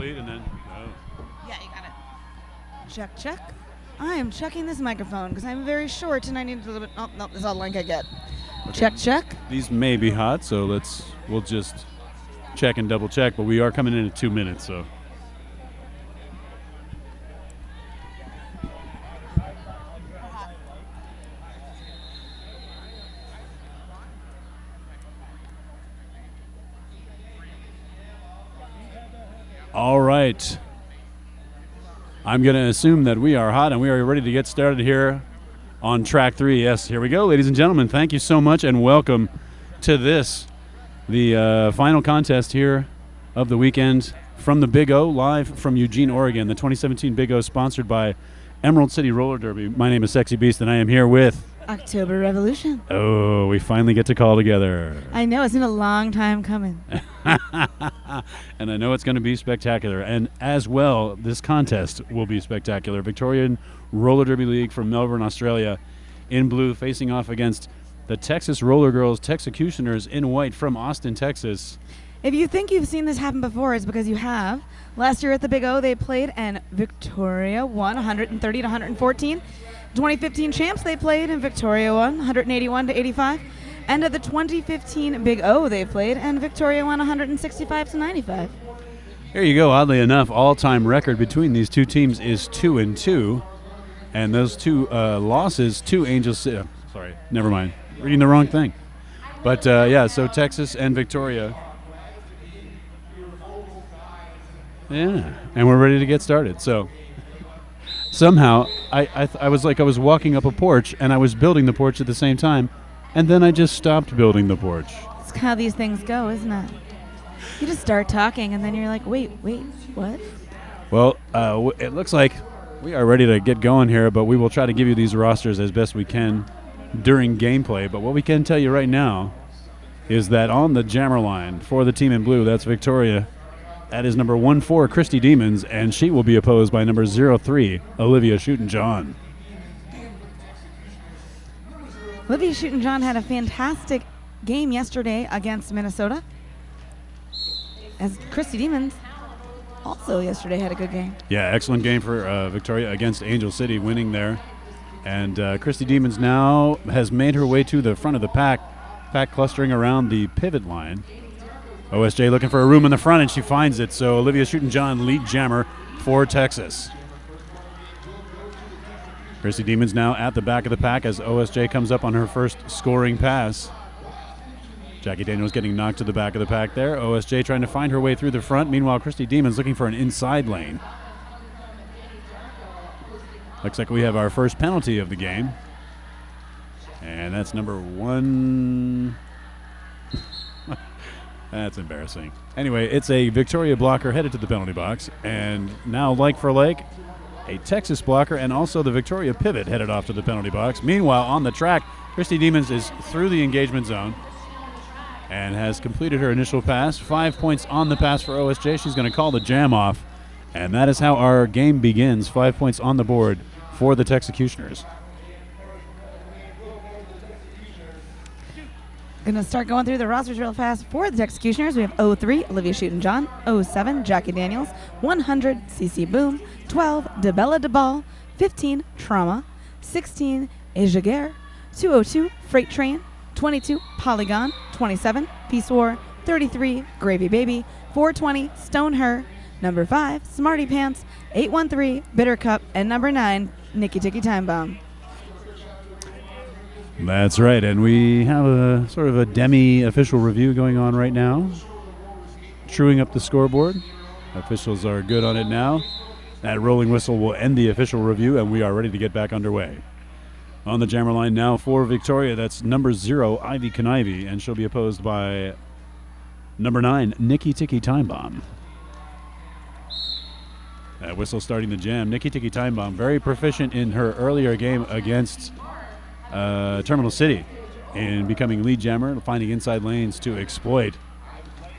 complete, and then Yeah, you got it. Check, check. I am checking this microphone because I'm very short and I need a little bit. Oh, no, that's all the link I get. Okay. Check, check. These may be hot, so we'll just check and double check, but we are coming in 2 minutes, so. All right. I'm going to assume that we are hot and we are ready to get started here on track 3. Yes, here we go, ladies and gentlemen. Thank you so much and welcome to this, the final contest here of the weekend from the Big O, live from Eugene, Oregon. The 2017 Big O sponsored by Emerald City Roller Derby. My name is Sexy Beast and I am here with October Revolution. Oh, we finally get to call together. I know, it's been a long time coming. And I know it's going to be spectacular. And as well, this contest will be spectacular. Victorian Roller Derby League from Melbourne, Australia, in blue, facing off against the Texas Rollergirls, Texecutioners in white from Austin, Texas. If you think you've seen this happen before, it's because you have. Last year at the Big O, they played, and Victoria won 130 to 114. 2015 champs, they played, and Victoria won 181 to 85. And at the 2015 Big O, they played, and Victoria won 165 to 95. Here you go. Oddly enough, all-time record between these two teams is 2-2, and those two losses to Angel City. Sorry, never mind. Reading the wrong thing. But yeah, so Texas and Victoria. Yeah, and we're ready to get started. So somehow I was walking up a porch and I was building the porch at the same time, and then I just stopped building the porch. That's how these things go, isn't it? You just start talking and then you're like, wait, what? Well, it looks like we are ready to get going here, but we will try to give you these rosters as best we can during gameplay. But what we can tell you right now is that on the jammer line for the team in blue, that's Victoria. That is number 14, Christy Demons, and she will be opposed by number 03, Olivia Shootin' Olivia Shootin' had a fantastic game yesterday against Minnesota, as Christy Demons also yesterday had a good game. Yeah, excellent game for Victoria against Angel City, winning there. And Christy Demons now has made her way to the front of the pack clustering around the pivot line. OSJ looking for a room in the front, and she finds it. So Olivia Shootin', lead jammer for Texas. Christy Demons now at the back of the pack as OSJ comes up on her first scoring pass. Jackie Daniels getting knocked to the back of the pack there. OSJ trying to find her way through the front. Meanwhile, Christy Demons looking for an inside lane. Looks like we have our first penalty of the game. And that's number 1. That's embarrassing. Anyway, it's a Victoria blocker headed to the penalty box. And now, like for like, a Texas blocker and also the Victoria pivot headed off to the penalty box. Meanwhile, on the track, Christy Demons is through the engagement zone and has completed her initial pass. 5 points on the pass for OSJ. She's going to call the jam off. And that is how our game begins. 5 points on the board for the Texecutioners. Going to start going through the rosters real fast for the Texecutioners. We have 03, Olivia Shootin', 07, Jackie Daniels, 100, CC Boom, 12, DeBella DeBall, 15, Trauma, 16, Asia Gare, 202, Freight Train, 22, Polygon, 27, Peace War, 33, Gravy Baby, 420, Stone Her, number 5, Smarty Pants, 813, Bitter Cup, and number 9, Nicky Ticky Time Bomb. That's right, and we have a sort of a demi-official review going on right now. Truing up the scoreboard. Officials are good on it now. That rolling whistle will end the official review, and we are ready to get back underway. On the jammer line now for Victoria, that's number 0, Ivy Conivy, and she'll be opposed by number 9, Nicky Ticky Time Bomb. That whistle starting the jam. Nicky Ticky Time Bomb, very proficient in her earlier game against Terminal City in becoming lead jammer, finding inside lanes to exploit.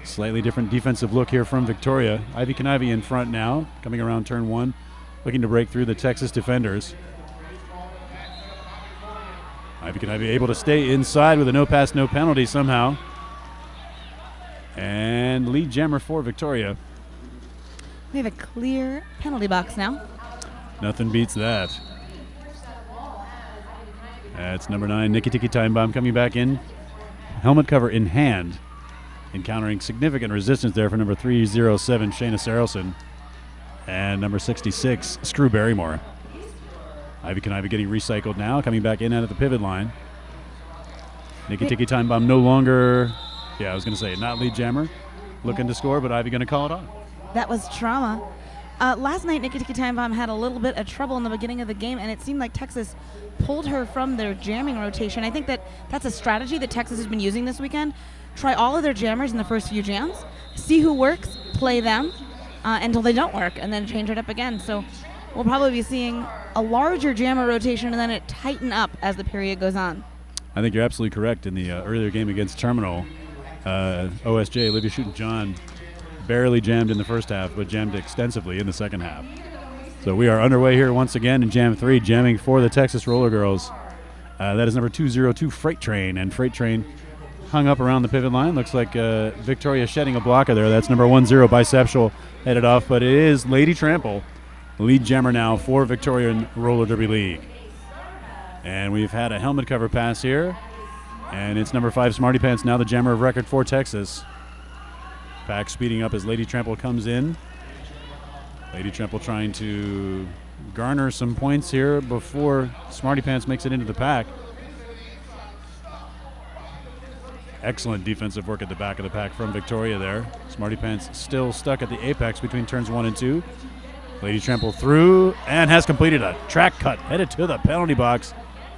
Slightly different defensive look here from Victoria. Ivy Conivy in front now, coming around turn 1, looking to break through the Texas defenders. Ivy Conivy able to stay inside with a no pass, no penalty somehow. And lead jammer for Victoria. We have a clear penalty box now. Nothing beats that. That's number 9, Nikki Tiki Time Bomb coming back in. Helmet cover in hand. Encountering significant resistance there for number 307, Shayna Sarelson. And number 66, Screw Barrymore. Ivy Conivy getting recycled now, coming back in at the pivot line. Nikki Tiki Time Bomb no longer, I was going to say, not lead jammer. Looking to score, but Ivy going to call it on. That was trauma. Last night, Nikki Tiki Time Bomb had a little bit of trouble in the beginning of the game, and it seemed like Texas pulled her from their jamming rotation. I think that's a strategy that Texas has been using this weekend. Try all of their jammers in the first few jams, see who works, play them until they don't work, and then change it up again. So we'll probably be seeing a larger jammer rotation and then it tighten up as the period goes on. I think you're absolutely correct. In the earlier game against Terminal, OSJ, Olivia Shooten-John, barely jammed in the first half, but jammed extensively in the second half. So we are underway here once again in Jam 3, jamming for the Texas Rollergirls. That is number 202, Freight Train, and Freight Train hung up around the pivot line. Looks like Victoria shedding a blocker there. That's number 10, Biceptual, headed off, but it is Lady Trample, lead jammer now for Victorian Roller Derby League. And we've had a helmet cover pass here, and it's number 5, Smarty Pants, now the jammer of record for Texas. Pack speeding up as Lady Trample comes in. Lady Trample trying to garner some points here before Smarty Pants makes it into the pack. Excellent defensive work at the back of the pack from Victoria there. Smarty Pants still stuck at the apex between turns 1 and 2. Lady Trample through and has completed a track cut, headed to the penalty box.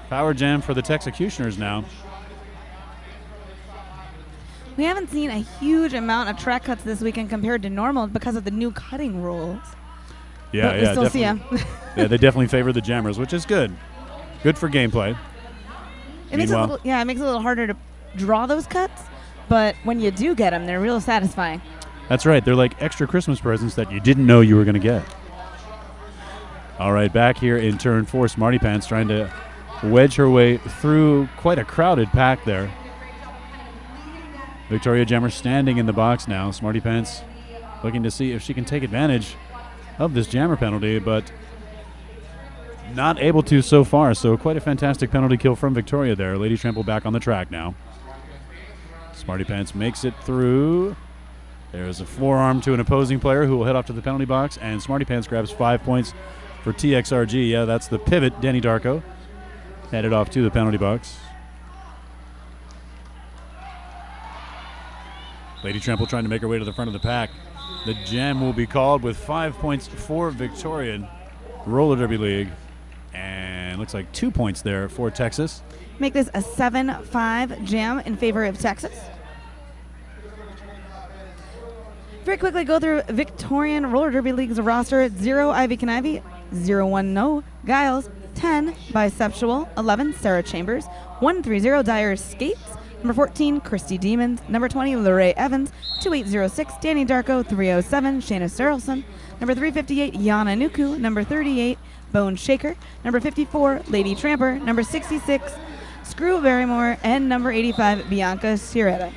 Power jam for the Texecutioners now. We haven't seen a huge amount of track cuts this weekend compared to normal because of the new cutting rules. Yeah, we still see them. Yeah, they definitely favor the jammers, which is good. Good for gameplay. It makes it a little harder to draw those cuts, but when you do get them, they're real satisfying. That's right. They're like extra Christmas presents that you didn't know you were going to get. All right, back here in turn 4, Smarty Pants trying to wedge her way through quite a crowded pack there. Victoria Jammer standing in the box now. Smarty Pants looking to see if she can take advantage of this jammer penalty, but not able to so far. So quite a fantastic penalty kill from Victoria there. Lady Trample back on the track now. Smarty Pants makes it through. There's a forearm to an opposing player who will head off to the penalty box, and Smarty Pants grabs 5 points for TXRG. Yeah, that's the pivot, Danny Darko, headed off to the penalty box. Lady Trample trying to make her way to the front of the pack. The jam will be called with 5 points for Victorian Roller Derby League. And looks like 2 points there for Texas. Make this a 7-5 jam in favor of Texas. Very quickly go through Victorian Roller Derby League's roster. 0, Ivy Conivy. 0-1, No. Giles. 10, Biceptual. 11, Sarah Chambers. 130, Dyer Skates. Number 14, Christy Demons. Number 20, Lorraine Evans. 2806, Danny Darko. 307, Shayna Sarelson. Number 358, Yana Nuku. Number 38, Bone Shaker. Number 54, Lady Tramper. Number 66, Screw Barrymore. And number 85, Bianca Sierra.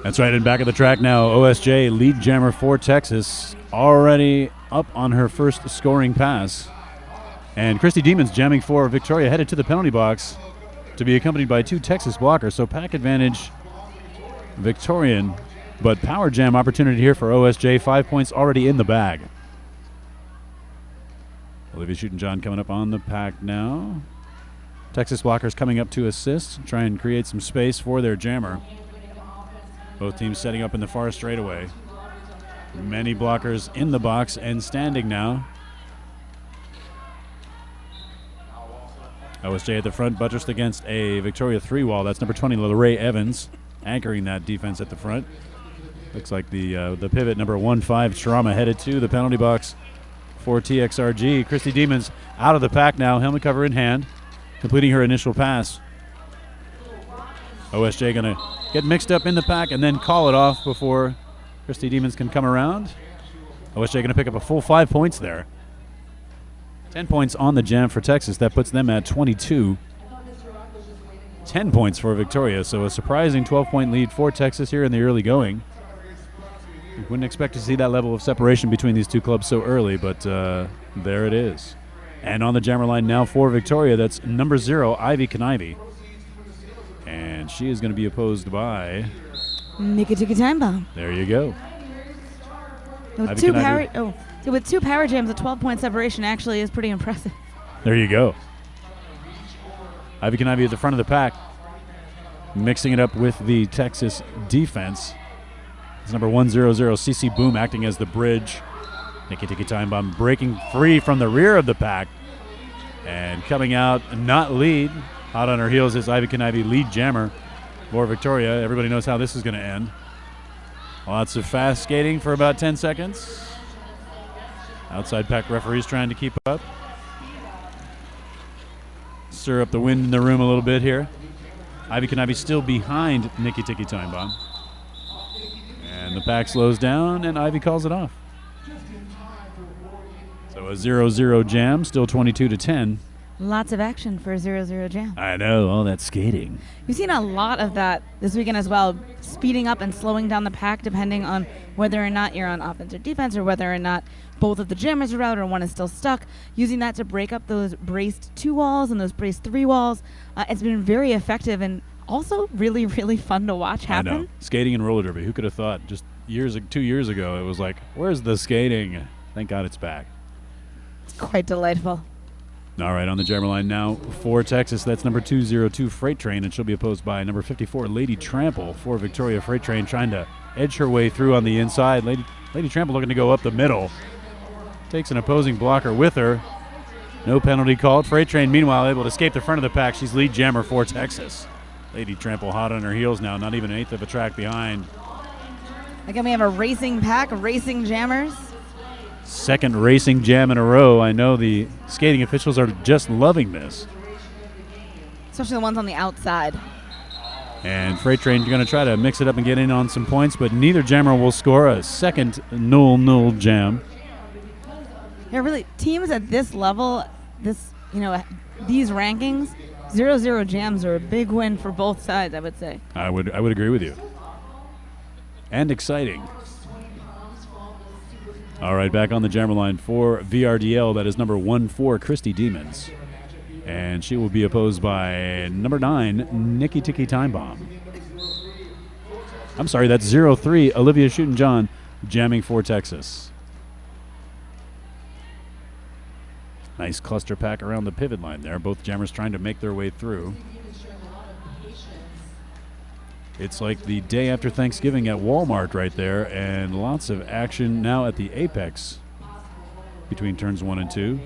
That's right, and back at the track now, OSJ, lead jammer for Texas, already up on her first scoring pass. And Christy Demons jamming for Victoria, headed to the penalty box to be accompanied by 2 Texas blockers. So pack advantage Victorian, but power jam opportunity here for OSJ. 5 points already in the bag. Olivia Shooten-John coming up on the pack now. Texas blockers coming up to assist, try and create some space for their jammer. Both teams setting up in the far straightaway. Many blockers in the box and standing now. OSJ at the front, buttressed against a Victoria 3 wall. That's number 20, Lorraine Evans, anchoring that defense at the front. Looks like the pivot, number 15, Trauma, headed to the penalty box for TXRG. Christy Demons out of the pack now, helmet cover in hand, completing her initial pass. OSJ going to get mixed up in the pack and then call it off before Christy Demons can come around. OSJ going to pick up a full 5 points there. 10 points on the jam for Texas. That puts them at 22. 10 points for Victoria, so a surprising 12-point lead for Texas here in the early going. You wouldn't expect to see that level of separation between these two clubs so early, but there it is. And on the jammer line now for Victoria, that's number 0, Ivy Knive. And she is going to be opposed by Nikki Time Bomb. There you go. With two power jams, a 12-point separation actually is pretty impressive. There you go. Ivy Knive at the front of the pack, mixing it up with the Texas defense. It's number 100, CC Boom, acting as the bridge. Nikki Time Bomb breaking free from the rear of the pack and coming out not lead. Hot on her heels is Ivy Knive, lead jammer for Victoria. Everybody knows how this is going to end. Lots of fast skating for about 10 seconds. Outside pack referees trying to keep up. Stir up the wind in the room a little bit here. Ivy Knive still behind Nikki Time Bomb. And the pack slows down, and Ivy calls it off. So a 0-0 jam, still 22-10. Lots of action for a 0-0 jam. I know, all that skating. We've seen a lot of that this weekend as well, speeding up and slowing down the pack depending on whether or not you're on offense or defense, or whether or not both of the jammers are out or one is still stuck, using that to break up those braced 2 walls and those braced 3 walls. It's been very effective and also really, really fun to watch happen. I know. Skating and roller derby. Who could have thought just 2 years ago it was like, where's the skating? Thank God it's back. It's quite delightful. All right, on the jammer line now for Texas, that's number 202 Freight Train, and she'll be opposed by number 54 Lady Trample for Victoria. Freight Train trying to edge her way through on the inside. Lady Trample looking to go up the middle. Takes an opposing blocker with her. No penalty called. Freight Train, meanwhile, able to escape the front of the pack. She's lead jammer for Texas. Lady Trample hot on her heels now, not even an eighth of a track behind. Again, we have a racing pack, racing jammers. Second racing jam in a row. I know the skating officials are just loving this. Especially the ones on the outside. And Freight Train going to try to mix it up and get in on some points, but neither jammer will score a second 0-0 jam. Yeah, really, teams at this level, these rankings, 0-0 jams are a big win for both sides, I would say. I would agree with you. And exciting. All right, back on the jammer line for VRDL. That is number 14, Christy Demons. And she will be opposed by number 9, Nikki Time Bomb. I'm sorry, that's 03, Olivia Shootin' jamming for Texas. Nice cluster pack around the pivot line there. Both jammers trying to make their way through. It's like the day after Thanksgiving at Walmart right there, and lots of action now at the apex between turns 1 and 2.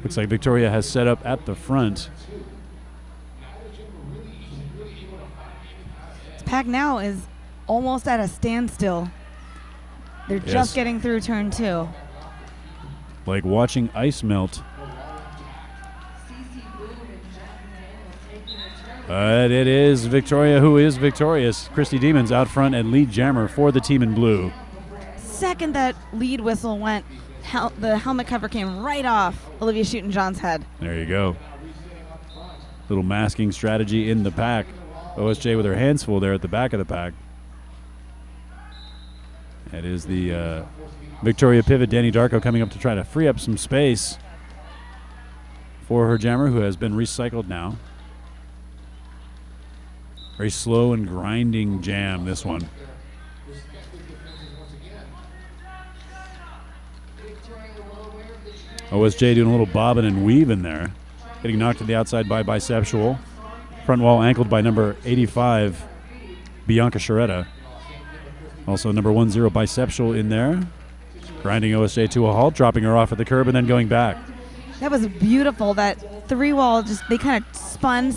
Looks like Victoria has set up at the front. This pack now is almost at a standstill. They're just getting through turn 2. Like watching ice melt. But it is Victoria who is victorious. Christy Demons out front and lead jammer for the team in blue. Second that lead whistle went, the helmet cover came right off Olivia Shootin' head. There you go. Little masking strategy in the pack. OSJ with her hands full there at the back of the pack. That is the Victoria pivot. Danny Darko coming up to try to free up some space for her jammer, who has been recycled now. Very slow and grinding jam, this one. OSJ doing a little bobbing and weaving there. Getting knocked to the outside by Biceptual. Front wall ankled by number 85, Bianca Sciaretta. Also number 10, Biceptual in there. Grinding OSJ to a halt, dropping her off at the curb and then going back. That was beautiful. That 3 wall, they kind of spun,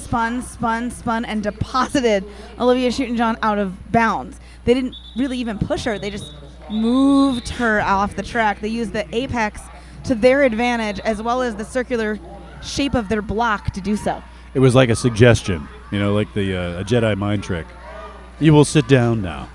and deposited Olivia Shootin' out of bounds. They didn't really even push her. They just moved her off the track. They used the apex to their advantage, as well as the circular shape of their block to do so. It was like a suggestion, like a Jedi mind trick. You will sit down now.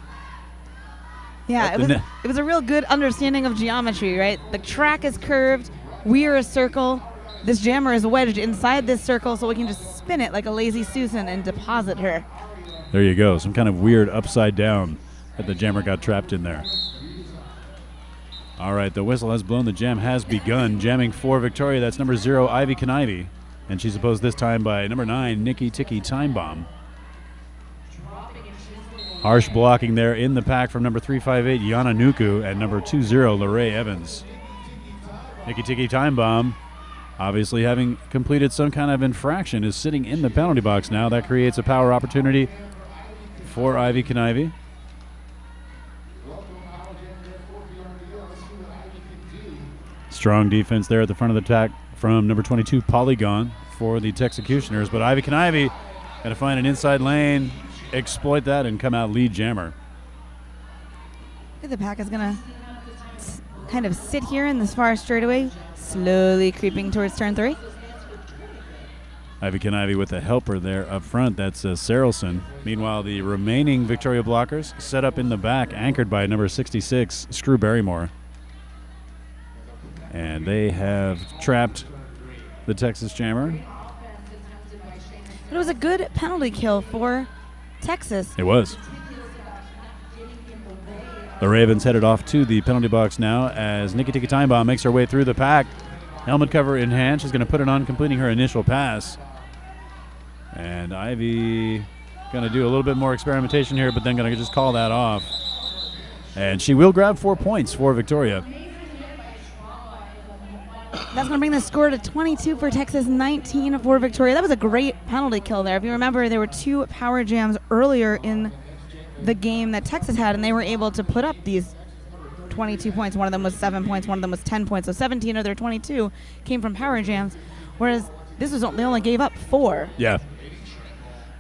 Yeah, it was a real good understanding of geometry, right? The track is curved. We are a circle. This jammer is wedged inside this circle, so we can just spin it like a lazy Susan and deposit her. There you go. Some kind of weird upside down that the jammer got trapped in there. All right, the whistle has blown. The jam has begun. Jamming for Victoria, that's number 0, Ivy Knivey. And she's opposed this time by number 9, Nikki Tiki Time Bomb. Harsh blocking there in the pack from number 358, Yana Nuku, and number 20, Larae Evans. Nikki Tiki Time Bomb, obviously having completed some kind of infraction, is sitting in the penalty box now. That creates a power opportunity for Ivy Knivey. Strong defense there at the front of the attack from number 22, Polygon, for the Texecutioners. But Ivy Knivey got to find an inside lane, exploit that, and come out lead jammer. The pack is going to kind of sit here in this far straightaway, slowly creeping towards turn 3. Ivy Knivey with a helper there up front. That's Sarelson. Meanwhile, the remaining Victoria blockers set up in the back, anchored by number 66, Screw Barrymore. And they have trapped the Texas jammer. It was a good penalty kill for Texas. It was. The Ravens headed off to the penalty box now as Nikki Tiki Time Bomb makes her way through the pack. Helmet cover in hand. She's going to put it on, completing her initial pass. And Ivy going to do a little bit more experimentation here, but then going to just call that off. And she will grab 4 points for Victoria. That's going to bring the score to 22 for Texas, 19 for Victoria. That was a great penalty kill there. If you remember, there were 2 power jams earlier in the game that Texas had, and they were able to put up these 22 points. One of them was 7 points, one of them was 10 points. So 17 of their 22 came from power jams, whereas this was they only gave up 4. Yeah.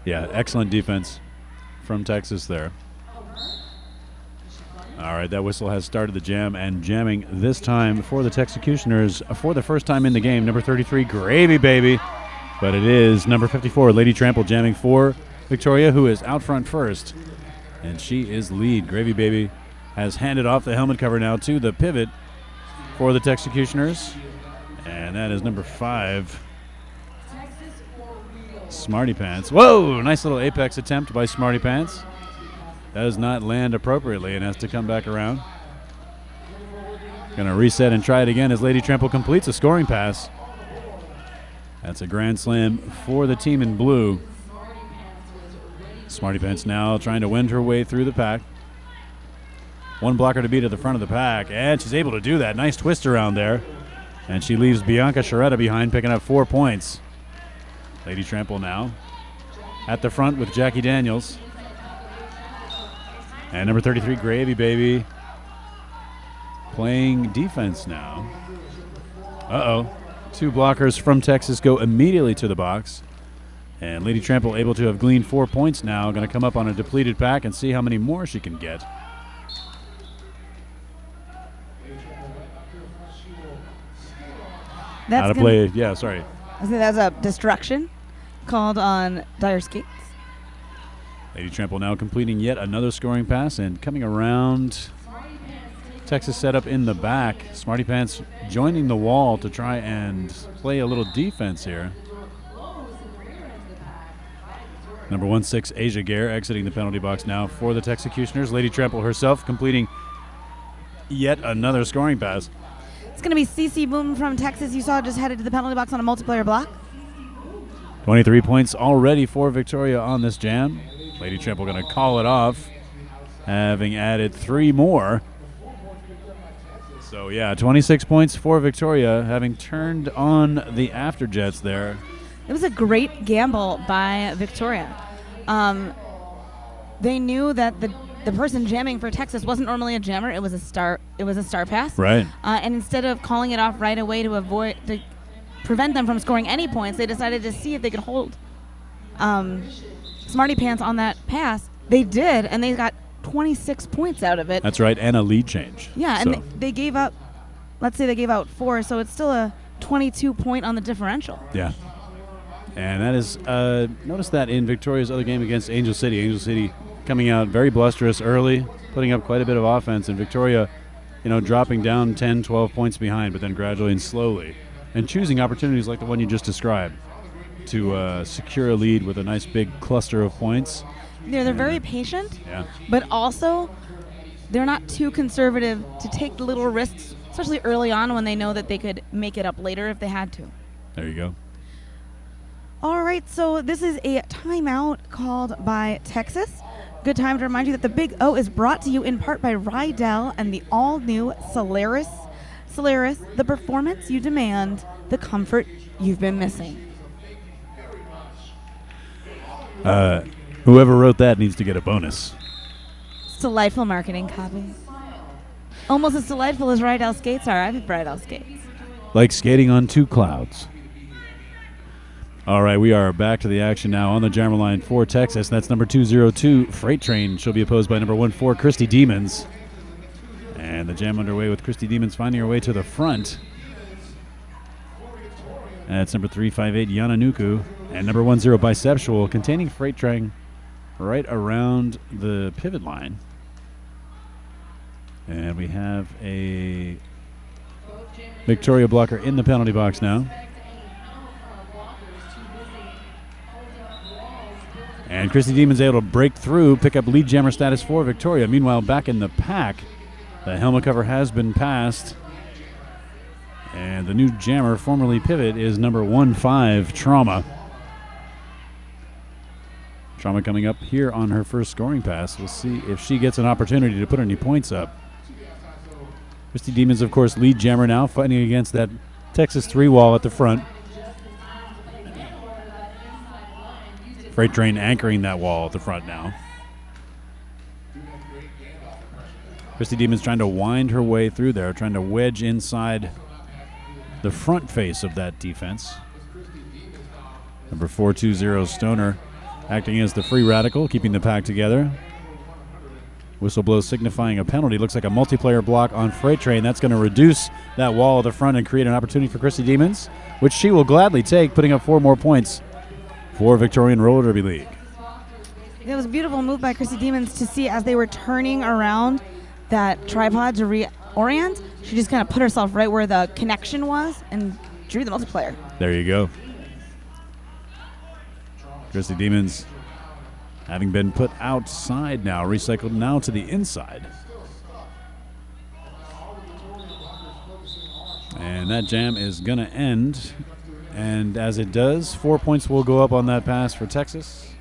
Yeah, excellent defense from Texas there. All right, that whistle has started the jam, and jamming this time for the Texecutioners for the first time in the game, number 33, Gravy Baby. But it is number 54, Lady Trample, jamming for Victoria, who is out front first. And she is lead. Gravy Baby has handed off the helmet cover now to the pivot for the Texecutioners. And that is number 5, Smarty Pants. Whoa, nice little apex attempt by Smarty Pants. Does not land appropriately and has to come back around. Going to reset and try it again as Lady Trample completes a scoring pass. That's a grand slam for the team in blue. Smarty Pants now trying to wend her way through the pack. One blocker to beat at the front of the pack, and she's able to do that. Nice twist around there. And she leaves Bianca Sciaretta behind, picking up 4 points. Lady Trample now at the front with Jackie Daniels. And number 33, Gravy Baby, playing defense now. Uh-oh. 2 blockers from Texas go immediately to the box. And Lady Trample able to have gleaned 4 points now. Going to come up on a depleted pack and see how many more she can get. That's How to play, yeah, sorry. I think that's a destruction called on Dire Skates. Lady Trample now completing yet another scoring pass and coming around. Texas set up in the back. Smarty Pants joining the wall to try and play a little defense here. Number 16, Asia Gare, exiting the penalty box now for the Texecutioners. Lady Trample herself completing yet another scoring pass. It's going to be CC Boom from Texas. You saw just headed to the penalty box on a multiplayer block. 23 points already for Victoria on this jam. Lady Trample going to call it off, having added 3 more. So, yeah, 26 points for Victoria, having turned on the afterjets there. It was a great gamble by Victoria. They knew that the person jamming for Texas wasn't normally a jammer. It was a star pass. Right. And instead of calling it off right away to prevent them from scoring any points, they decided to see if they could hold Smarty Pants on that pass. They did, and they got 26 points out of it. That's right, and a lead change. Yeah, and they gave up, let's say they gave out 4, so it's still a 22 point on the differential. Yeah. And that is, notice that in Victoria's other game against Angel City. Angel City coming out very blusterous early, putting up quite a bit of offense, and Victoria, dropping down 10, 12 points behind, but then gradually and slowly, and choosing opportunities like the one you just described to secure a lead with a nice big cluster of points. They're very patient, Yeah. but also they're not too conservative to take the little risks, especially early on when they know that they could make it up later if they had to. There you go. All right, so this is a timeout called by Texas. Good time to remind you that the Big O is brought to you in part by Rydell and the all-new Solaris. Solaris, the performance you demand, the comfort you've been missing. Whoever wrote that needs to get a bonus. It's delightful marketing copy. Almost as delightful as Rydell skates are. I've had Rydell skates. Like skating on two clouds. All right, we are back to the action now on the Jammer line for Texas. That's number 202, Freight Train. She'll be opposed by number 14, Christy Demons. And the jam underway with Christy Demons finding her way to the front. That's number 358, Yana Nuku. And number 10, Biceptual, containing Freight Train right around the pivot line. And we have a Victoria blocker in the penalty box now. And Christy Demons able to break through, pick up lead jammer status for Victoria. Meanwhile, back in the pack, the helmet cover has been passed. And the new jammer, formerly pivot, is number 15, Trauma. Trauma coming up here on her first scoring pass. We'll see if she gets an opportunity to put any points up. Christy Demons, of course, lead jammer now, fighting against that Texas 3 wall at the front. Freight Train anchoring that wall at the front now. Christy Demons trying to wind her way through there, trying to wedge inside the front face of that defense. Number 420, Stoner, acting as the free radical, keeping the pack together. Whistle blows signifying a penalty. Looks like a multiplayer block on Freight Train. That's going to reduce that wall at the front and create an opportunity for Christy Demons, which she will gladly take, putting up 4 more points for Victorian Roller Derby League. It was a beautiful move by Christy Demons to see as they were turning around that tripod to reorient. She just kind of put herself right where the connection was and drew the multiplayer. There you go. Christy Demons having been put outside now, recycled now to the inside. And that jam is going to end. And as it does, 4 points will go up on that pass for Texas.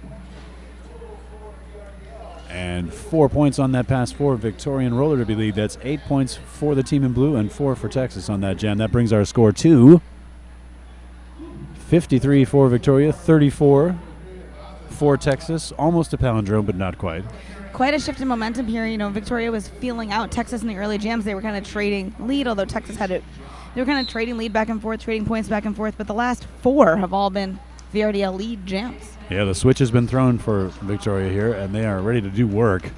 And 4 points on that pass for Victorian Roller Derby League. That's 8 points for the team in blue and 4 for Texas on that jam. That brings our score to 53 for Victoria, 34 for Texas. Almost a palindrome, but not quite. Quite a shift in momentum here. You know, Victoria was feeling out Texas in the early jams. They were kind of trading lead, although Texas had it. They were kind of trading lead back and forth, trading points back and forth, but the last 4 have all been VRDL lead jams. Yeah, the switch has been thrown for Victoria here, and they are ready to do work.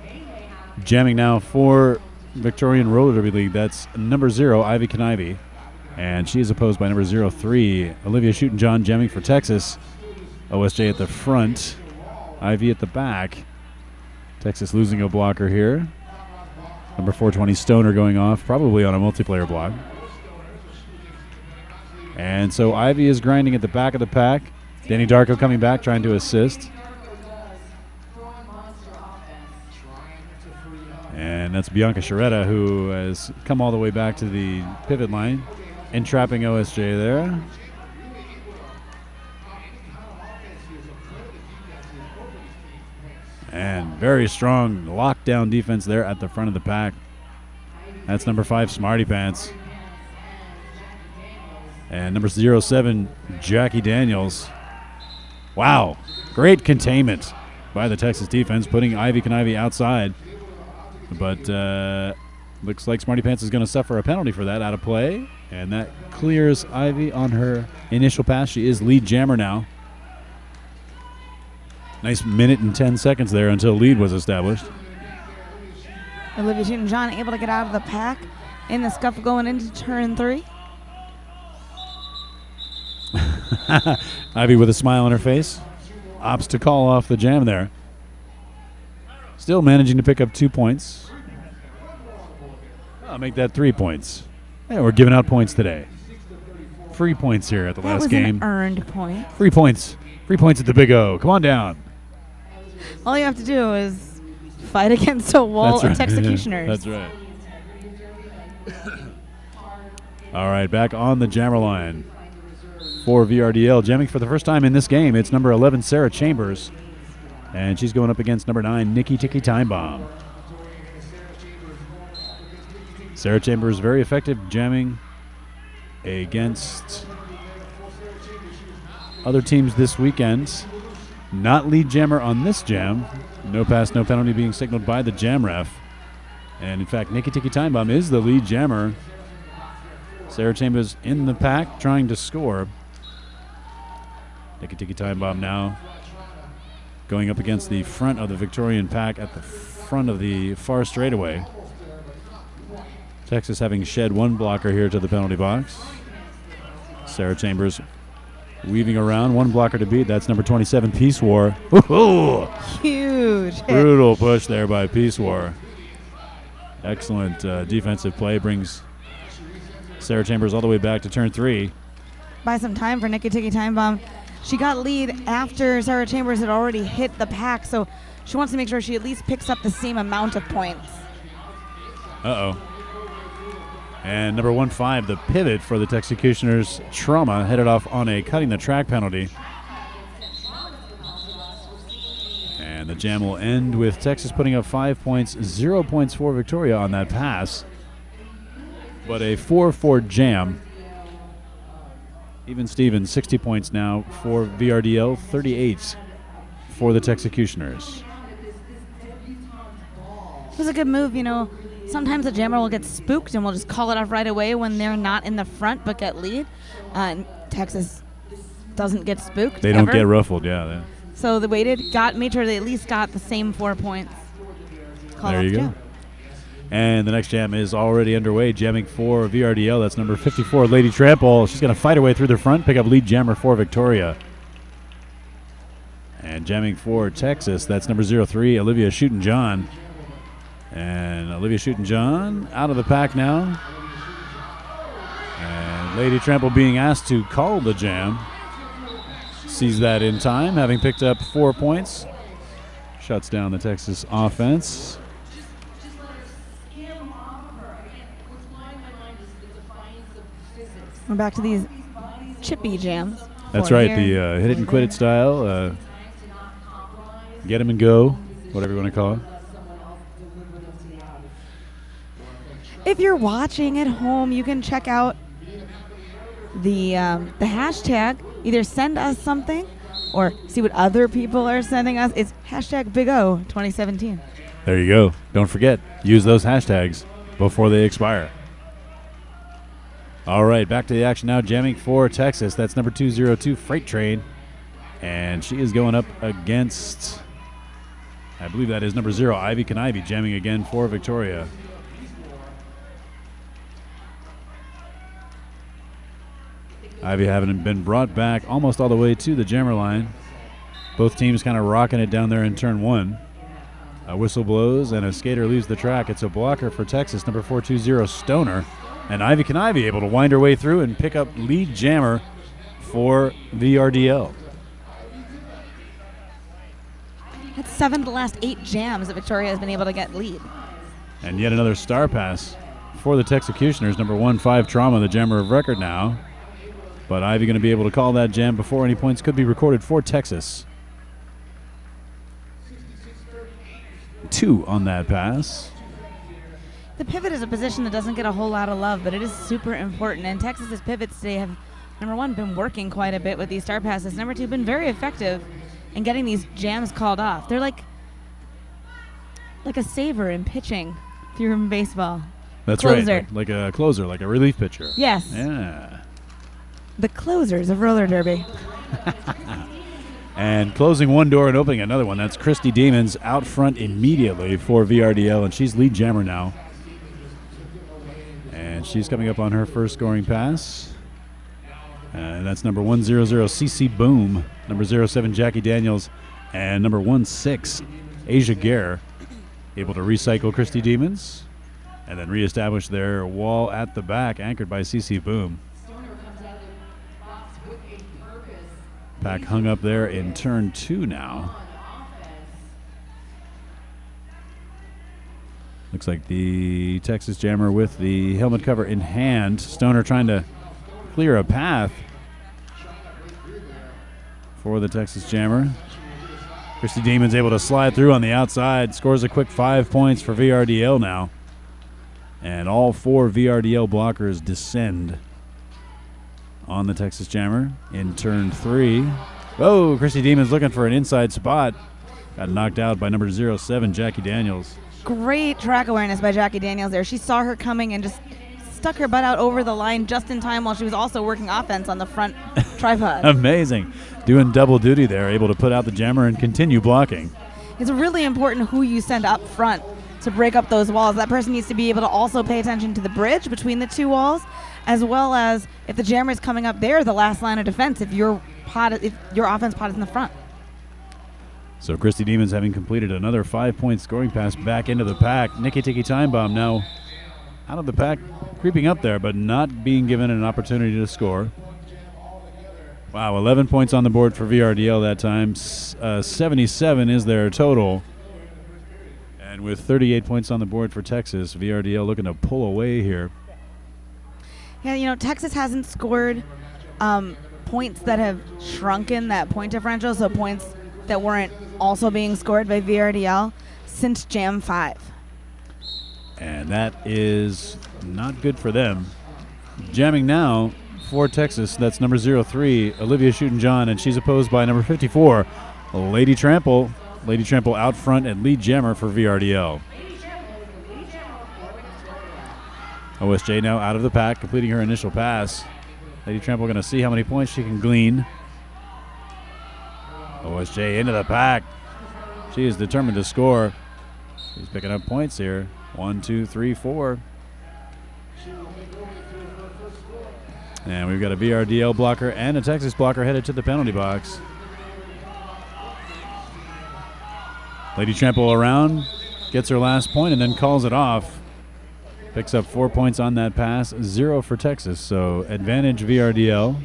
Jamming now for Victorian Roller Derby League. That's number 0, Ivy Knive. And she is opposed by number 03, Olivia Shootin' jamming for Texas. OSJ at the front, Ivy at the back. Texas losing a blocker here. Number 420, Stoner going off, probably on a multiplayer block. And so Ivy is grinding at the back of the pack. Danny Darko coming back, trying to assist. And that's Bianca Sciaretta, who has come all the way back to the pivot line, entrapping OSJ there. And very strong lockdown defense there at the front of the pack. That's number 5, Smarty Pants. And number 07, Jackie Daniels. Wow, great containment by the Texas defense, putting Ivy Knive outside. But looks like Smarty Pants is going to suffer a penalty for that out of play. And that clears Ivy on her initial pass. She is lead jammer now. Nice minute and 10 seconds there until lead was established. Olivia Shootin' able to get out of the pack in the scuffle going into turn 3. Ivy with a smile on her face. Opts to call off the jam there. Still managing to pick up 2 points. I'll make that 3 points. Hey, we're giving out points today. Free points here at the last game. An earned point. Free points. Free points at the Big O. Come on down. All you have to do is fight against a wall That's of right. Texecutioners. That's right. All right, back on the jammer line for VRDL. Jamming for the first time in this game, it's number 11, Sarah Chambers. And she's going up against number 9, Nikki Tiki Time Bomb. Sarah Chambers very effective jamming against other teams this weekend. Not lead jammer on this jam. No pass, no penalty being signaled by the jam ref. And in fact, Nikki Tiki Time Bomb is the lead jammer. Sarah Chambers in the pack trying to score. Nikki Tiki Time Bomb now going up against the front of the Victorian pack at the front of the far straightaway. Texas having shed one blocker here to the penalty box. Sarah Chambers weaving around, one blocker to beat. That's number 27, Peace War. Ooh, Huge hit. brutal push there by Peace War. Excellent defensive play brings Sarah Chambers all the way back to turn 3. Buy some time for Nikki Tiki Time Bomb. She got lead after Sarah Chambers had already hit the pack, so she wants to make sure she at least picks up the same amount of points. Uh-oh. And number 1-5, the pivot for the Texecutioners, Trauma, headed off on a cutting the track penalty. And the jam will end with Texas putting up 5 points, 0 points for Victoria on that pass. But a 4-4 jam. Even Stevens, 60 points now for VRDL, 38 for the Texecutioners. It was a good move, you know. Sometimes a jammer will get spooked and we'll just call it off right away when they're not in the front but get lead. And Texas doesn't get spooked. They don't get ruffled, yeah. So they waited, made sure they at least got the same 4 points. There you go. And the next jam is already underway. Jamming for VRDL, that's number 54, Lady Trample. She's going to fight her way through the front, pick up lead jammer for Victoria. And jamming for Texas, that's number 03, Olivia Shootin' John. And Olivia Shootin' John out of the pack now. And Lady Trample being asked to call the jam. Sees that in time, having picked up 4 points. Shuts down the Texas offense. We're back to these chippy jams. That's right, the hit it and quit it style. Get them and go, whatever you want to call it. If you're watching at home, you can check out the hashtag. Either send us something or see what other people are sending us. It's hashtag Big O 2017. There you go. Don't forget, use those hashtags before they expire. All right, back to the action now. Jamming for Texas. That's number 202, Freight Train. And she is going up against, I believe that is number 0, Ivy Canivy, jamming again for Victoria. Ivy having been brought back almost all the way to the jammer line. Both teams kind of rocking it down there in turn 1. A whistle blows and a skater leaves the track. It's a blocker for Texas, number 420, Stoner. And Ivy Canivy able to wind her way through and pick up lead jammer for VRDL. That's 7 of the last 8 jams that Victoria has been able to get lead. And yet another star pass for the Texecutioners, number 1-5, Trauma, the jammer of record now. But Ivy going to be able to call that jam before any points could be recorded for Texas. 2 on that pass. The pivot is a position that doesn't get a whole lot of love, but it is super important. And Texas's pivots today have, number 1, been working quite a bit with these star passes. Number 2, been very effective in getting these jams called off. They're like a saver in pitching if you're in baseball. That's Closer. right, like a closer, like a relief pitcher. Yes. Yeah. The closers of roller derby. And closing one door and opening another one. That's Christy Demons out front immediately for VRDL, and she's lead jammer now. And she's coming up on her first scoring pass. And that's number 100, CC Boom, number 07, Jackie Daniels, and number 16, Asia Gare, able to recycle Christy Demons and then reestablish their wall at the back, anchored by CC Boom. Pack hung up there in turn 2 now. Looks like the Texas Jammer with the helmet cover in hand. Stoner trying to clear a path for the Texas Jammer. Christy Demon's able to slide through on the outside, scores a quick 5 points for VRDL now. And all 4 VRDL blockers descend on the Texas Jammer in turn 3. Oh, Christy Demon's looking for an inside spot. Got knocked out by number 07, Jackie Daniels. Great track awareness by Jackie Daniels there. She saw her coming and just stuck her butt out over the line just in time while she was also working offense on the front tripod. Amazing. Doing double duty there, able to put out the Jammer and continue blocking. It's really important who you send up front to break up those walls. That person needs to be able to also pay attention to the bridge between the 2 walls, as well as if the Jammer is coming up there, the last line of defense, if your offense pod is in the front. So Christy Demons having completed another 5-point scoring pass back into the pack. Nikki Tiki Time Bomb now out of the pack, creeping up there, but not being given an opportunity to score. Wow, 11 points on the board for VRDL that time. 77 is their total. And with 38 points on the board for Texas, VRDL looking to pull away here. Yeah, Texas hasn't scored points that have shrunken that point differential, so points that weren't also being scored by VRDL since Jam 5. And that is not good for them. Jamming now for Texas, that's number 03, Olivia Shootin-John, and she's opposed by number 54, Lady Trample. Lady Trample out front and lead jammer for VRDL. OSJ now out of the pack, completing her initial pass. Lady Trample going to see how many points she can glean. OSJ into the pack. She is determined to score. She's picking up points here. 1, 2, 3, 4. And we've got a VRDL blocker and a Texas blocker headed to the penalty box. Lady Trample around, gets her last point, and then calls it off. Picks up 4 points on that pass, 0 for Texas. So advantage VRDL.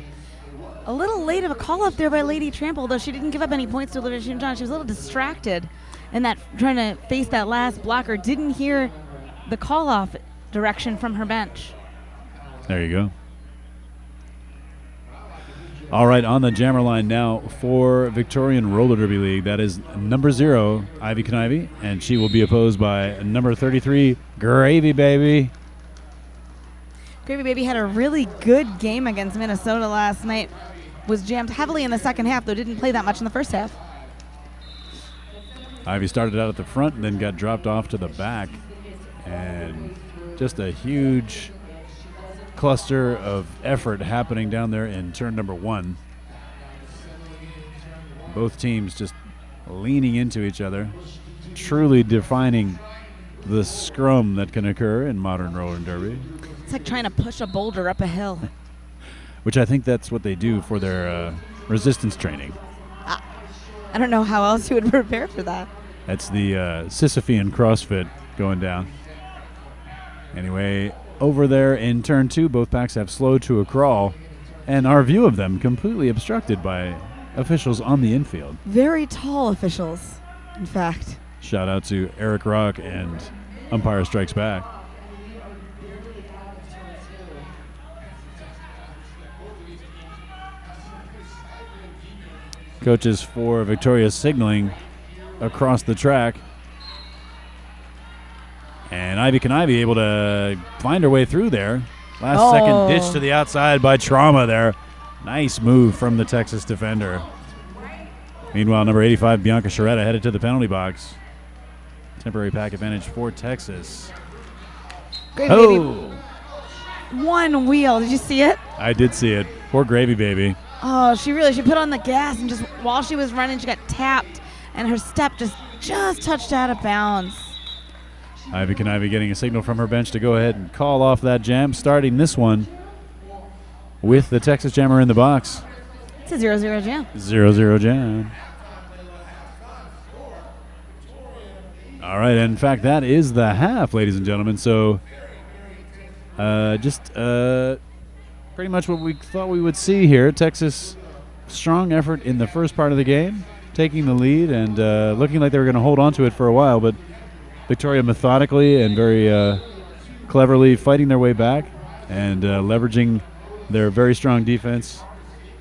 A little late of a call up there by Lady Trample, though she didn't give up any points to Olivia Shootin-John. She was a little distracted in that, trying to face that last blocker. Didn't hear the call off direction from her bench. There you go. All right, on the jammer line now for Victorian Roller Derby League. That is number 0, Ivy Knivy, and she will be opposed by number 33, Gravy Baby. Gravy Baby had a really good game against Minnesota last night. Was jammed heavily in the second half, though didn't play that much in the first half. Ivy started out at the front and then got dropped off to the back. And just a huge cluster of effort happening down there in turn number 1. Both teams just leaning into each other, truly defining the scrum that can occur in modern roller derby. It's like trying to push a boulder up a hill. Which I think that's what they do for their resistance training. I don't know how else you would prepare for that. That's the Sisyphean CrossFit going down. Anyway, over there in turn 2, both packs have slowed to a crawl, and our view of them completely obstructed by officials on the infield. Very tall officials, in fact. Shout out to Eric Rock and Umpire Strikes Back. Coaches for Victoria signaling across the track. And Ivy Knivy able to find her way through there. Last second ditch to the outside by Trauma there. Nice move from the Texas defender. Meanwhile, number 85, Bianca Sharetta, headed to the penalty box. Temporary pack advantage for Texas. Gravy Baby. One wheel. Did you see it? I did see it. Poor Gravy Baby. Oh, she put on the gas, and just while she was running, she got tapped, and her step just touched out of bounds. Ivy Knivy getting a signal from her bench to go ahead and call off that jam, starting this one with the Texas Jammer in the box. It's a 0-0 jam. 0-0 jam. All right, and in fact, that is the half, ladies and gentlemen. So pretty much what we thought we would see here. Texas, strong effort in the first part of the game, taking the lead and looking like they were going to hold on to it for a while, but Victoria methodically and very cleverly fighting their way back and leveraging their very strong defense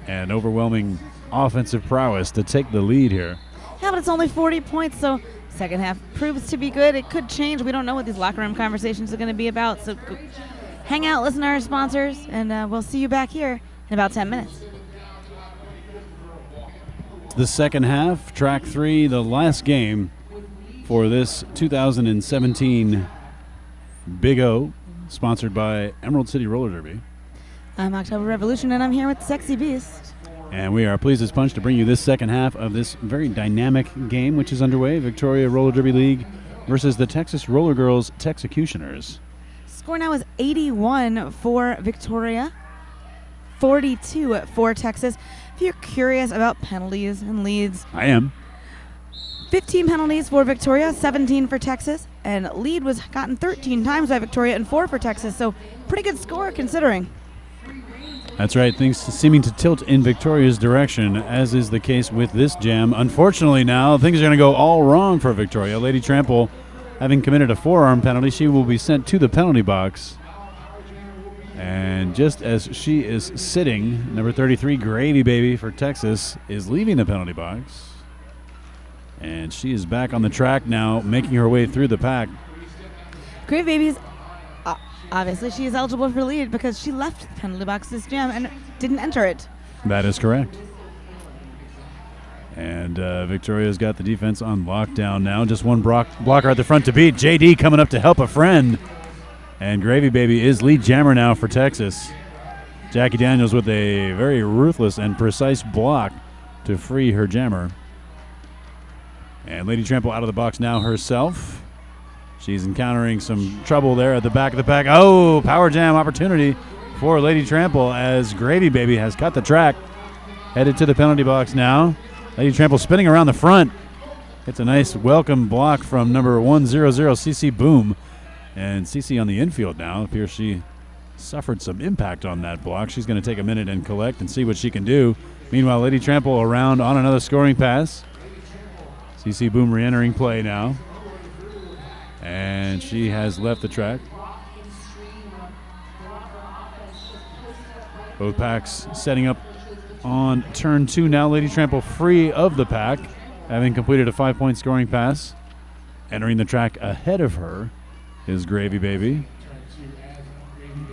and overwhelming offensive prowess to take the lead here. Yeah, but it's only 40 points, so second half proves to be good. It could change. We don't know what these locker room conversations are going to be about, so hang out, listen to our sponsors, and we'll see you back here in about 10 minutes. The second half, track 3, the last game for this 2017 Big O, sponsored by Emerald City Roller Derby. I'm October Revolution, and I'm here with Sexy Beast. And we are pleased as punch to bring you this second half of this very dynamic game, which is underway. Victoria Roller Derby League versus the Texas Rollergirls Texecutioners. Score now is 81 for Victoria, 42 for Texas. If you're curious about penalties and leads, I am. 15 penalties for Victoria, 17 for Texas, and lead was gotten 13 times by Victoria and 4 for Texas, so pretty good score considering. That's right, things seeming to tilt in Victoria's direction, as is the case with this jam. Unfortunately now, things are going to go all wrong for Victoria. Lady Trample, having committed a forearm penalty, she will be sent to the penalty box. And just as she is sitting, number 33, Gravy Baby for Texas, is leaving the penalty box. And she is back on the track now, making her way through the pack. Gravy Baby's obviously she is eligible for lead because she left the penalty box this jam and didn't enter it. That is correct. And Victoria's got the defense on lockdown now. Just one blocker at the front to beat. JD coming up to help a friend. And Gravy Baby is lead jammer now for Texas. Jackie Daniels with a very ruthless and precise block to free her jammer. And Lady Trample out of the box now herself. She's encountering some trouble there at the back of the pack. Oh, power jam opportunity for Lady Trample as Gravy Baby has cut the track. Headed to the penalty box now. Lady Trample spinning around the front. It's a nice welcome block from number 100, CC Boom. And CC on the infield now. It appears she suffered some impact on that block. She's going to take a minute and collect and see what she can do. Meanwhile, Lady Trample around on another scoring pass. CC Boom re-entering play now. And she has left the track. Both packs setting up on turn 2 now. Lady Trample free of the pack, having completed a 5-point scoring pass. Entering the track ahead of her is Gravy Baby.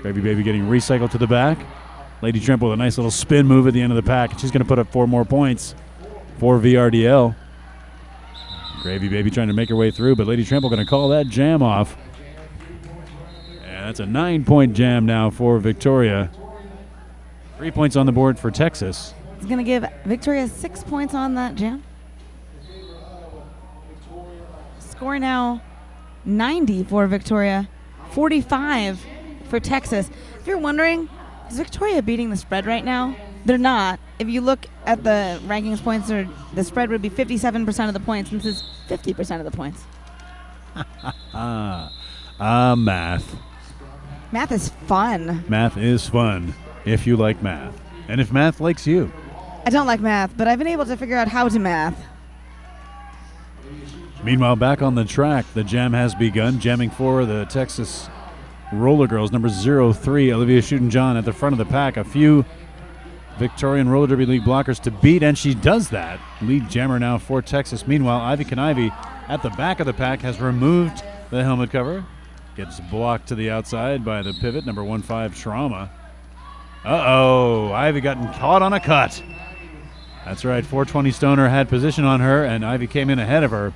Gravy Baby getting recycled to the back. Lady Trample with a nice little spin move at the end of the pack. She's going to put up 4 more points for VRDL. Gravy Baby trying to make her way through, but Lady Trample going to call that jam off. And that's a 9-point jam now for Victoria. 3 points on the board for Texas. It's going to give Victoria 6 points on that jam. Score now 90 for Victoria, 45 for Texas. If you're wondering, is Victoria beating the spread right now? They're not. If you look at the rankings points, the spread would be 57% of the points, and this is 50% of the points. Math. Math is fun. Math is fun if you like math. And if math likes you. I don't like math, but I've been able to figure out how to math. Meanwhile, back on the track, the jam has begun. Jamming for the Texas Rollergirls, number 03, Olivia Shootin' at the front of the pack. A few Victorian Roller Derby League blockers to beat, and she does that. Lead jammer now for Texas. Meanwhile, Ivy Conivy at the back of the pack has removed the helmet cover. Gets blocked to the outside by the pivot, number 15, Trauma. Uh-oh, Ivy gotten caught on a cut. That's right, 420 Stoner had position on her, and Ivy came in ahead of her.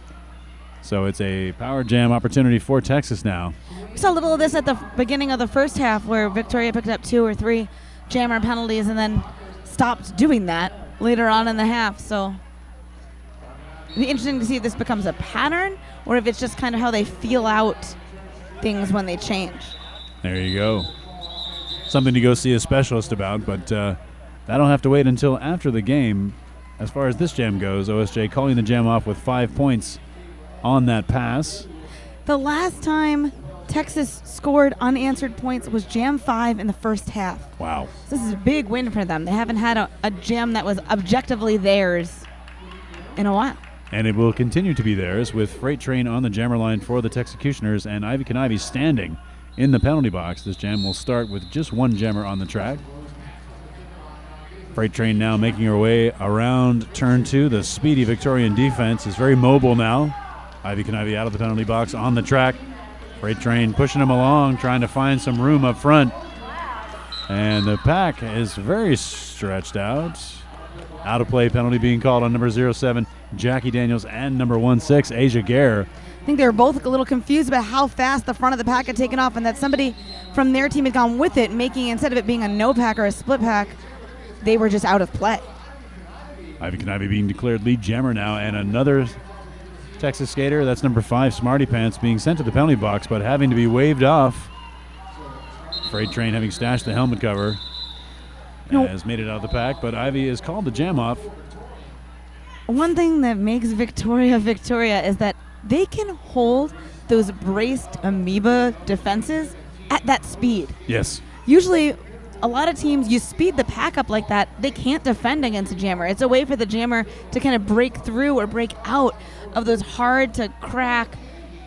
So it's a power jam opportunity for Texas now. We saw a little of this at the beginning of the first half where Victoria picked up 2 or 3 jammer penalties and then stopped doing that later on in the half. So it'll be interesting to see if this becomes a pattern or if it's just kind of how they feel out things when they change. There you go. Something to go see a specialist about, but that'll have to wait until after the game. As far as this jam goes, OSJ calling the jam off with 5 points on that pass. The last time Texas scored unanswered points was jam 5 in the first half. Wow. This is a big win for them. They haven't had a jam that was objectively theirs in a while. And it will continue to be theirs with Freight Train on the jammer line for the Texecutioners and Ivy Knives standing in the penalty box. This jam will start with just one jammer on the track. Freight Train now making her way around turn 2. The speedy Victorian defense is very mobile now. Ivy Knives out of the penalty box on the track. Freight Train pushing him along, trying to find some room up front. And the pack is very stretched out. Out of play penalty being called on number 07, Jackie Daniels, and number 16, Asia Gare. I think they were both a little confused about how fast the front of the pack had taken off and that somebody from their team had gone with it, making, instead of it being a no pack or a split pack, they were just out of play. Ivy Knives being declared lead jammer now, and another Texas skater, that's number 5, Smarty Pants, being sent to the penalty box but having to be waved off. Freight Train having stashed the helmet cover. Has made it out of the pack, but Ivy is called the jam off. One thing that makes Victoria is that they can hold those braced amoeba defenses at that speed. Yes. Usually, a lot of teams, you speed the pack up like that, they can't defend against a jammer. It's a way for the jammer to kind of break through or break out of those hard to crack,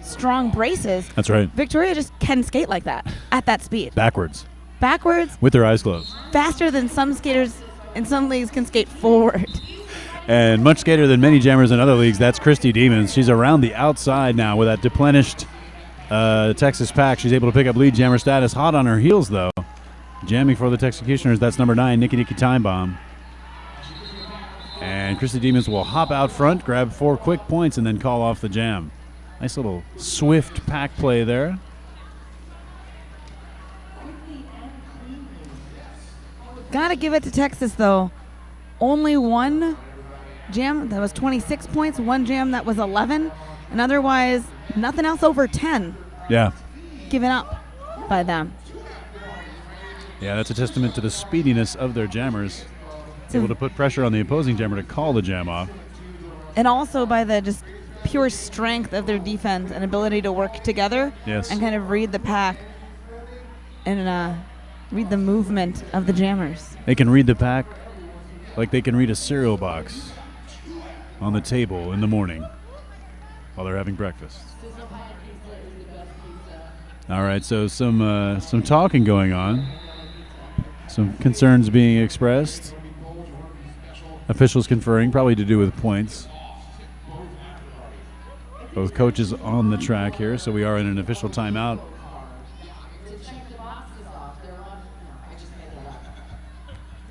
strong braces. That's right. Victoria just can skate like that at that speed. Backwards. With their eyes closed. Faster than some skaters in some leagues can skate forward. And much skater than many jammers in other leagues. That's Christy Demons. She's around the outside now with that deplenished Texas pack. She's able to pick up lead jammer status. Hot on her heels, though. Jamming for the Texecutioners. That's number 9, Nikki Time Bomb. And Christy Demons will hop out front, grab 4 quick points, and then call off the jam. Nice little swift pack play there. Gotta give it to Texas, though. Only one jam that was 26 points, one jam that was 11, and otherwise nothing else over 10. Yeah. Given up by them. Yeah, that's a testament to the speediness of their jammers. Able to put pressure on the opposing jammer to call the jam off. And also by the just pure strength of their defense and ability to work together. Yes. And kind of read the pack and read the movement of the jammers. They can read the pack like they can read a cereal box on the table in the morning while they're having breakfast. All right, so some talking going on. Some concerns being expressed. Officials conferring, probably to do with points. Both coaches on the track here, so we are in an official timeout.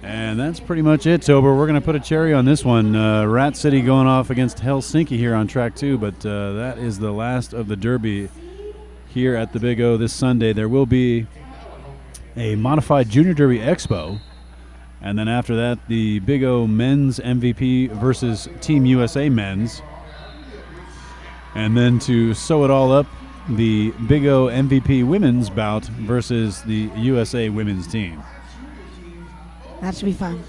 And that's pretty much it, Tober. We're going to put a cherry on this one. Rat City going off against Helsinki here on track 2, but that is the last of the Derby here at the Big O this Sunday. There will be a modified Junior Derby Expo, and then after that, the Big O Men's MVP versus Team USA Men's. And then to sew it all up, the Big O MVP Women's bout versus the USA Women's team. That should be fun.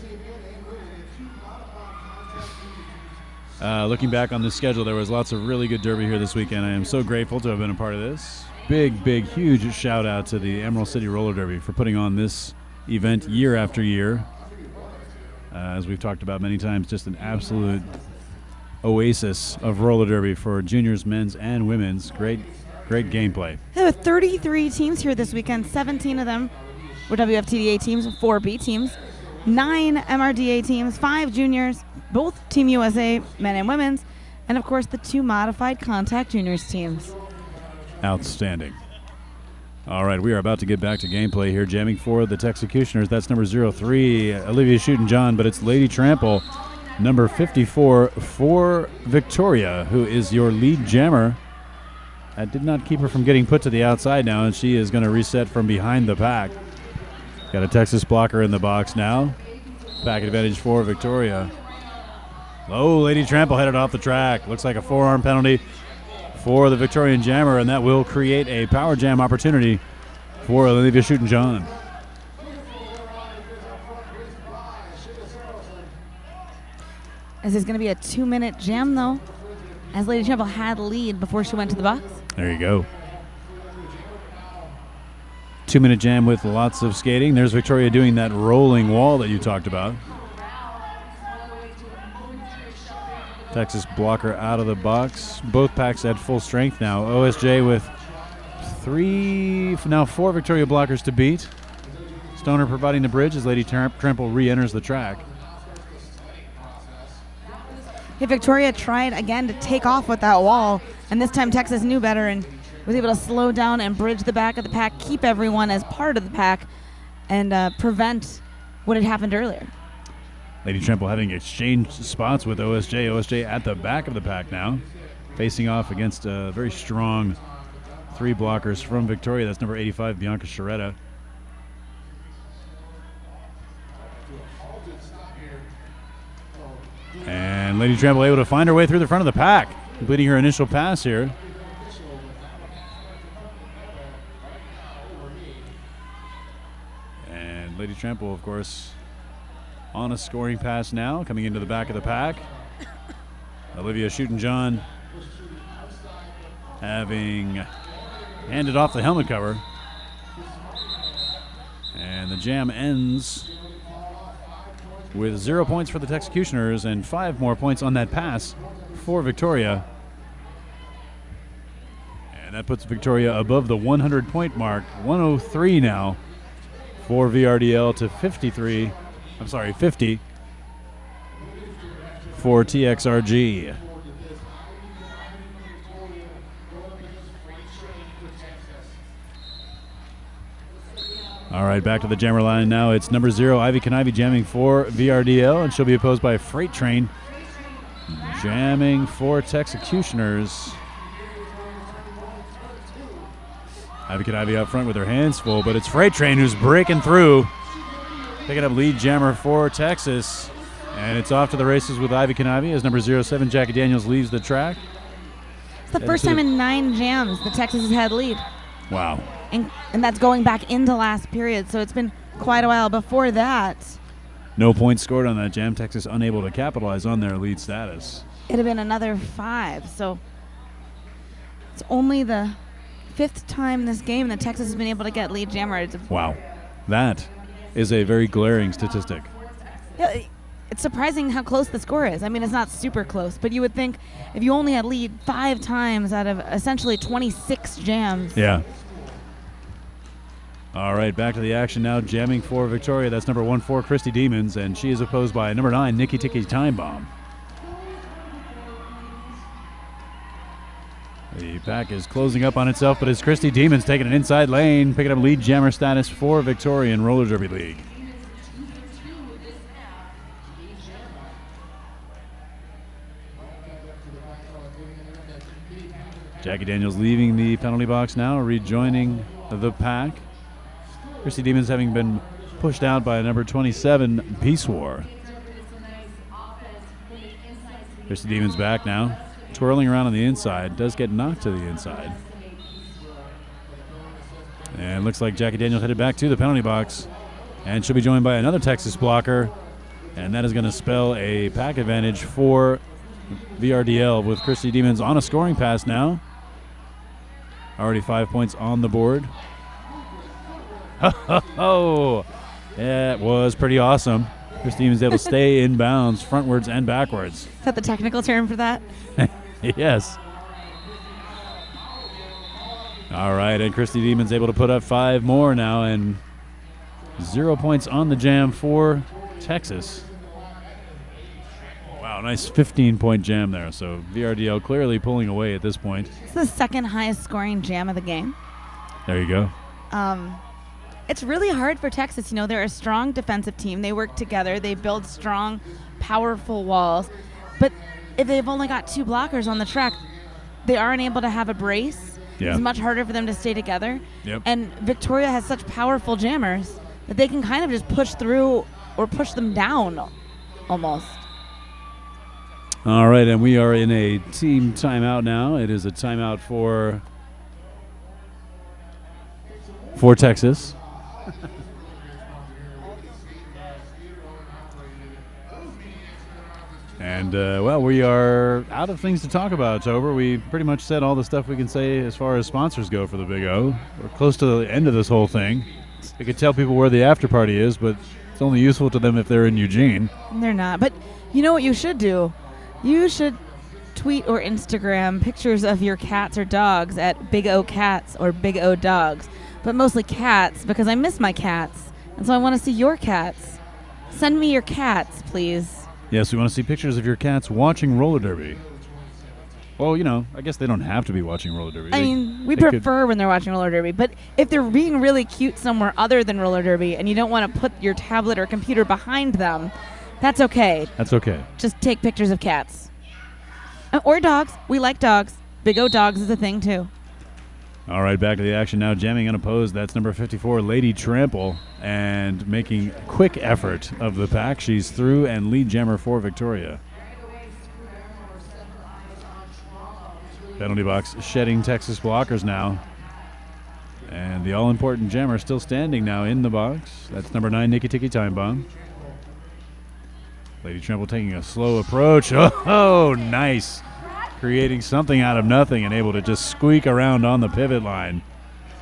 Looking back on the schedule, there was lots of really good Derby here this weekend. I am so grateful to have been a part of this. Big, huge shout out to the Emerald City Roller Derby for putting on this event year after year. As we've talked about many times, just an absolute oasis of roller derby for juniors, men's, and women's. Great gameplay. There were 33 teams here this weekend. 17 of them were WFTDA teams, 4 B teams, 9 MRDA teams, 5 juniors, both Team USA men and women's, and of course the 2 modified contact juniors teams. Outstanding. All right, we are about to get back to gameplay here. Jamming for the Texecutioners. That's number 03, Olivia Shootin' but it's Lady Trample, number 54 for Victoria, who is your lead jammer. That did not keep her from getting put to the outside now, and she is going to reset from behind the pack. Got a Texas blocker in the box now. Pack advantage for Victoria. Oh, Lady Trample headed off the track. Looks like a forearm penalty for the Victorian jammer, and that will create a power jam opportunity for Olivia Shootin'. This is going to be a 2-minute jam, though, as Lady Trample had lead before she went to the box. There you go. 2-minute jam with lots of skating. There's Victoria doing that rolling wall that you talked about. Texas blocker out of the box. Both packs at full strength now. OSJ with 4 Victoria blockers to beat. Stoner providing the bridge as Lady Trample re-enters the track. Yeah, Victoria tried again to take off with that wall, and this time Texas knew better and was able to slow down and bridge the back of the pack, keep everyone as part of the pack, and prevent what had happened earlier. Lady Trample having exchanged spots with OSJ. OSJ at the back of the pack now, facing off against very strong 3 blockers from Victoria. That's number 85, Bianca Sciaretta. And Lady Trample able to find her way through the front of the pack, completing her initial pass here. And Lady Trample, of course, on a scoring pass now, coming into the back of the pack. Olivia Shootin' having handed off the helmet cover. And the jam ends with 0 points for the Texecutioners and 5 more points on that pass for Victoria. And that puts Victoria above the 100-point mark. 103 now for VRDL to 50 for TXRG. All right, back to the jammer line now. It's number 0, Ivy Knive jamming for VRDL, and she'll be opposed by Freight Train jamming for Texecutioners. Ivy Knive up front with her hands full, but it's Freight Train who's breaking through, picking up lead jammer for Texas, and it's off to the races with Ivy Knive as number 07, Jackie Daniels, leaves the track. It's the first time in 9 jams that Texas has had lead. Wow. And that's going back into last period, so it's been quite a while. Before that, no points scored on that jam. Texas unable to capitalize on their lead status. It'd have been another 5, so it's only the 5th time this game that Texas has been able to get lead jammer. Wow. That is a very glaring statistic. Yeah, it's surprising how close the score is. I mean, it's not super close, but you would think if you only had lead 5 times out of essentially 26 jams. Yeah. All right, back to the action now. Jamming for Victoria. That's number 14, Christy Demons, and she is opposed by number 9, Nikki Tiki Time Bomb. The pack is closing up on itself, but it's Christy Demons taking an inside lane, picking up lead jammer status for Victorian Roller Derby League. Jackie Daniels leaving the penalty box now, rejoining the pack. Christy Demons having been pushed out by number 27, Peace War. Christy Demons back now, twirling around on the inside, does get knocked to the inside. And looks like Jackie Daniels headed back to the penalty box, and she'll be joined by another Texas blocker, and that is going to spell a pack advantage for VRDL with Christy Demons on a scoring pass now. Already 5 points on the board. Oh, that was pretty awesome. Christine was able to stay in bounds, frontwards and backwards. Is that the technical term for that? Yes. All right, and Christy Demon's able to put up 5 more now, and 0 points on the jam for Texas. Wow, nice 15-point jam there. So VRDL clearly pulling away at this point. It's the second highest scoring jam of the game. There you go. It's really hard for Texas. You know, they're a strong defensive team. They work together. They build strong, powerful walls. But if they've only got 2 blockers on the track, they aren't able to have a brace. Yeah. It's much harder for them to stay together. Yep. And Victoria has such powerful jammers that they can kind of just push through or push them down almost. All right, and we are in a team timeout now. It is a timeout for Texas. And, well, we are out of things to talk about. It's over. We pretty much said all the stuff we can say as far as sponsors go for the Big O. We're close to the end of this whole thing. We could tell people where the after party is, but it's only useful to them if they're in Eugene. They're not. But you know what you should do You should tweet or Instagram pictures of your cats or dogs at Big O Cats or Big O Dogs, but mostly cats because I miss my cats, and so I want to see your cats. Send me your cats, please. Yes, we want to see pictures of your cats watching roller derby. Well, I guess they don't have to be watching roller derby. I mean, we prefer when they're watching roller derby, but if they're being really cute somewhere other than roller derby and you don't want to put your tablet or computer behind them, that's okay. That's okay. Just take pictures of cats. Or dogs. We like dogs. Big O Dogs is a thing, too. All right, back to the action now. Jamming unopposed. That's number 54, Lady Trample. And making quick effort of the pack. She's through and lead jammer for Victoria. Penalty box shedding Texas blockers now. And the all-important jammer still standing now in the box. That's number 9, Nikki Tiki Time Bomb. Lady Trample taking a slow approach. Oh, nice. Creating something out of nothing and able to just squeak around on the pivot line.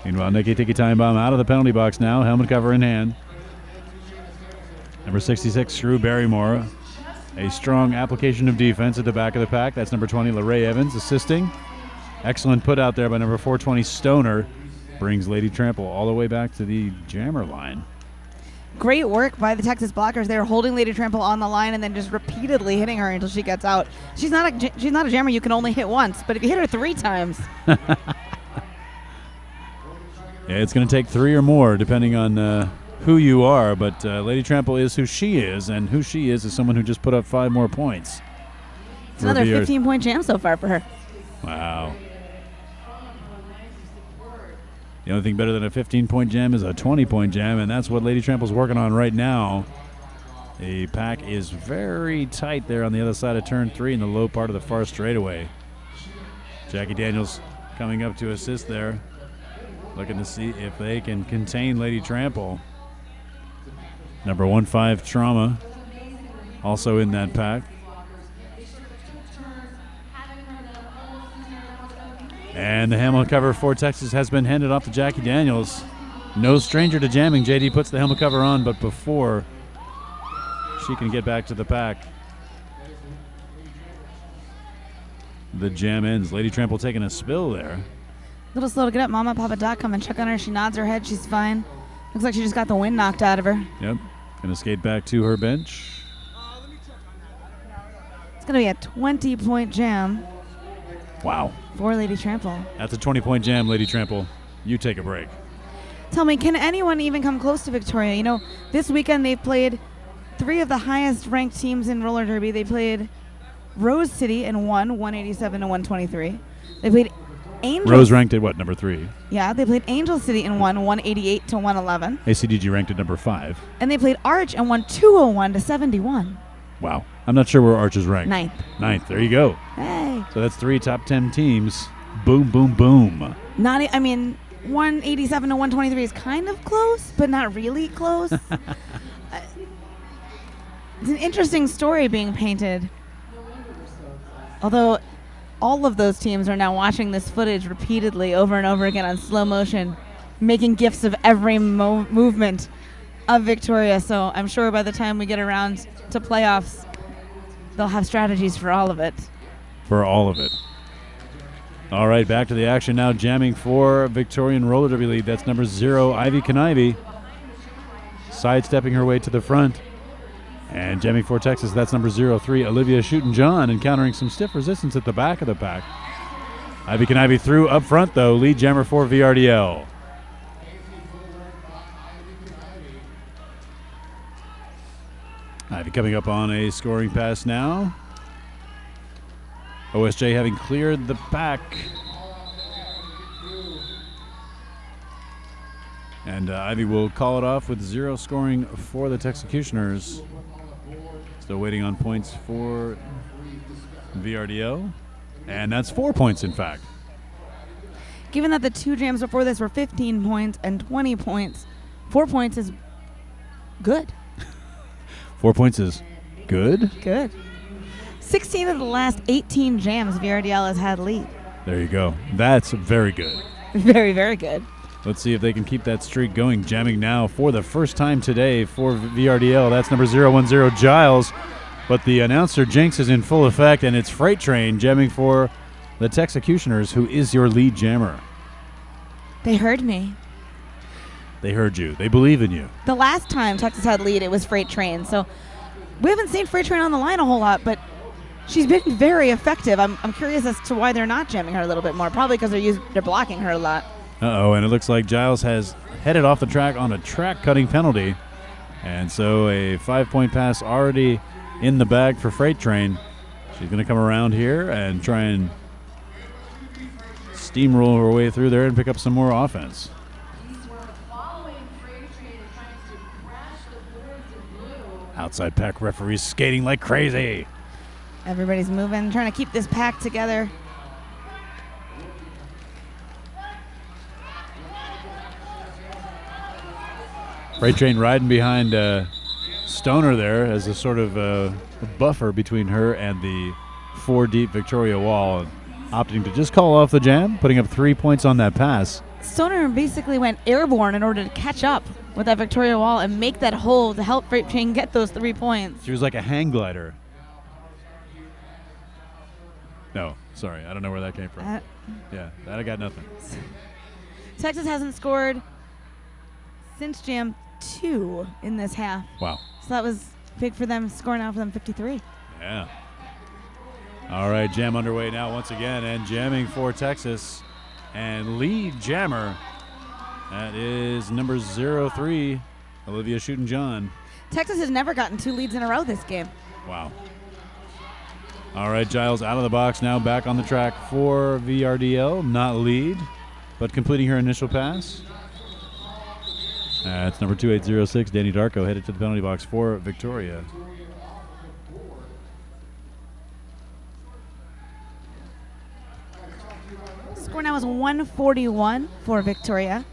Meanwhile, Nikki Tiki Time Bomb out of the penalty box now, helmet cover in hand. Number 66, Shrew Barrymore. A strong application of defense at the back of the pack. That's number 20, LaRae Evans assisting. Excellent put out there by number 420, Stoner. Brings Lady Trample all the way back to the jammer line. Great work by the Texas blockers. They're holding Lady Trample on the line and then just repeatedly hitting her until she gets out. She's not a jammer you can only hit once, but if you hit her 3 times. Yeah, it's going to take 3 or more depending on who you are, but Lady Trample is who she is, and who she is someone who just put up 5 more points. It's another 15-point jam so far for her. Wow. The only thing better than a 15-point jam is a 20-point jam, and that's what Lady Trample's working on right now. The pack is very tight there on the other side of turn 3 in the low part of the far straightaway. Jackie Daniels coming up to assist there, looking to see if they can contain Lady Trample. Number 15 Trauma also in that pack. And the helmet cover for Texas has been handed off to Jackie Daniels. No stranger to jamming. JD puts the helmet cover on, but before she can get back to the pack, the jam ends. Lady Trample taking a spill there. A little slow to get up. Mama, Papa Doc come and check on her. She nods her head. She's fine. Looks like she just got the wind knocked out of her. Yep. Going to skate back to her bench. It's going to be a 20-point jam. Wow. For Lady Trample. That's a 20-point jam, Lady Trample. You take a break. Tell me, can anyone even come close to Victoria? This weekend they've played 3 of the highest-ranked teams in roller derby. They played Rose City and won 187 to 123. They played Angel. Rose ranked at what, number 3? Yeah, they played Angel City and won 188 to 111. ACDG ranked at number 5. And they played Arch and won 201 to 71. Wow. I'm not sure where Arch is ranked. 9th. There you go. Hey. So that's 3 top 10 teams. Boom, boom, boom. 187 to 123 is kind of close, but not really close. It's an interesting story being painted. Although all of those teams are now watching this footage repeatedly over and over again on slow motion, making gifs of every movement of Victoria. So I'm sure by the time we get around to playoffs, they'll have strategies for all of it. For all of it. All right, back to the action now. Jamming for Victorian roller derby lead. That's number 0, Ivy Canivy. Sidestepping her way to the front. And jamming for Texas, that's number 03, Olivia Shootin' John, encountering some stiff resistance at the back of the pack. Ivy Canivy through up front, though. Lead jammer for VRDL. Ivy coming up on a scoring pass now. OSJ having cleared the pack. And Ivy will call it off with 0 scoring for the Texecutioners. Still waiting on points for VRDO. And that's 4 points, in fact. Given that the 2 jams before this were 15 points and 20 points, 4 points is good. 4 points is good? Good. 16 of the last 18 jams VRDL has had lead. There you go. That's very good. Very, very good. Let's see if they can keep that streak going. Jamming now for the first time today for VRDL. That's number 010, Giles. But the announcer jinx is in full effect, and it's Freight Train jamming for the Texecutioners, who is your lead jammer. They heard me. They heard you. They believe in you. The last time Texas had lead, it was Freight Train. So we haven't seen Freight Train on the line a whole lot, but she's been very effective. I'm curious as to why they're not jamming her a little bit more. Probably because they're blocking her a lot. Uh-oh, and it looks like Giles has headed off the track on a track-cutting penalty. And so a 5-point pass already in the bag for Freight Train. She's going to come around here and try and steamroll her way through there and pick up some more offense. Outside pack referees skating like crazy. Everybody's moving, trying to keep this pack together. Freight Train riding behind Stoner there as a sort of buffer between her and the 4-deep Victoria wall, and opting to just call off the jam, putting up 3 points on that pass. Stoner basically went airborne in order to catch up with that Victoria wall and make that hole to help Freight Train get those 3 points. She was like a hang glider. No, sorry, I don't know where that came from. Yeah, that I got nothing. Texas hasn't scored since Jam 2 in this half. Wow. So that was big for them, scoring out for them 53. Yeah. All right, jam underway now once again, and jamming for Texas. And lead jammer, that is number 03, Olivia Shootin'-John. Texas has never gotten 2 leads in a row this game. Wow. All right, Giles out of the box now, back on the track for VRDL. Not lead, but completing her initial pass. That's number 2806, Danny Darko, headed to the penalty box for Victoria. Score now is 141 for Victoria,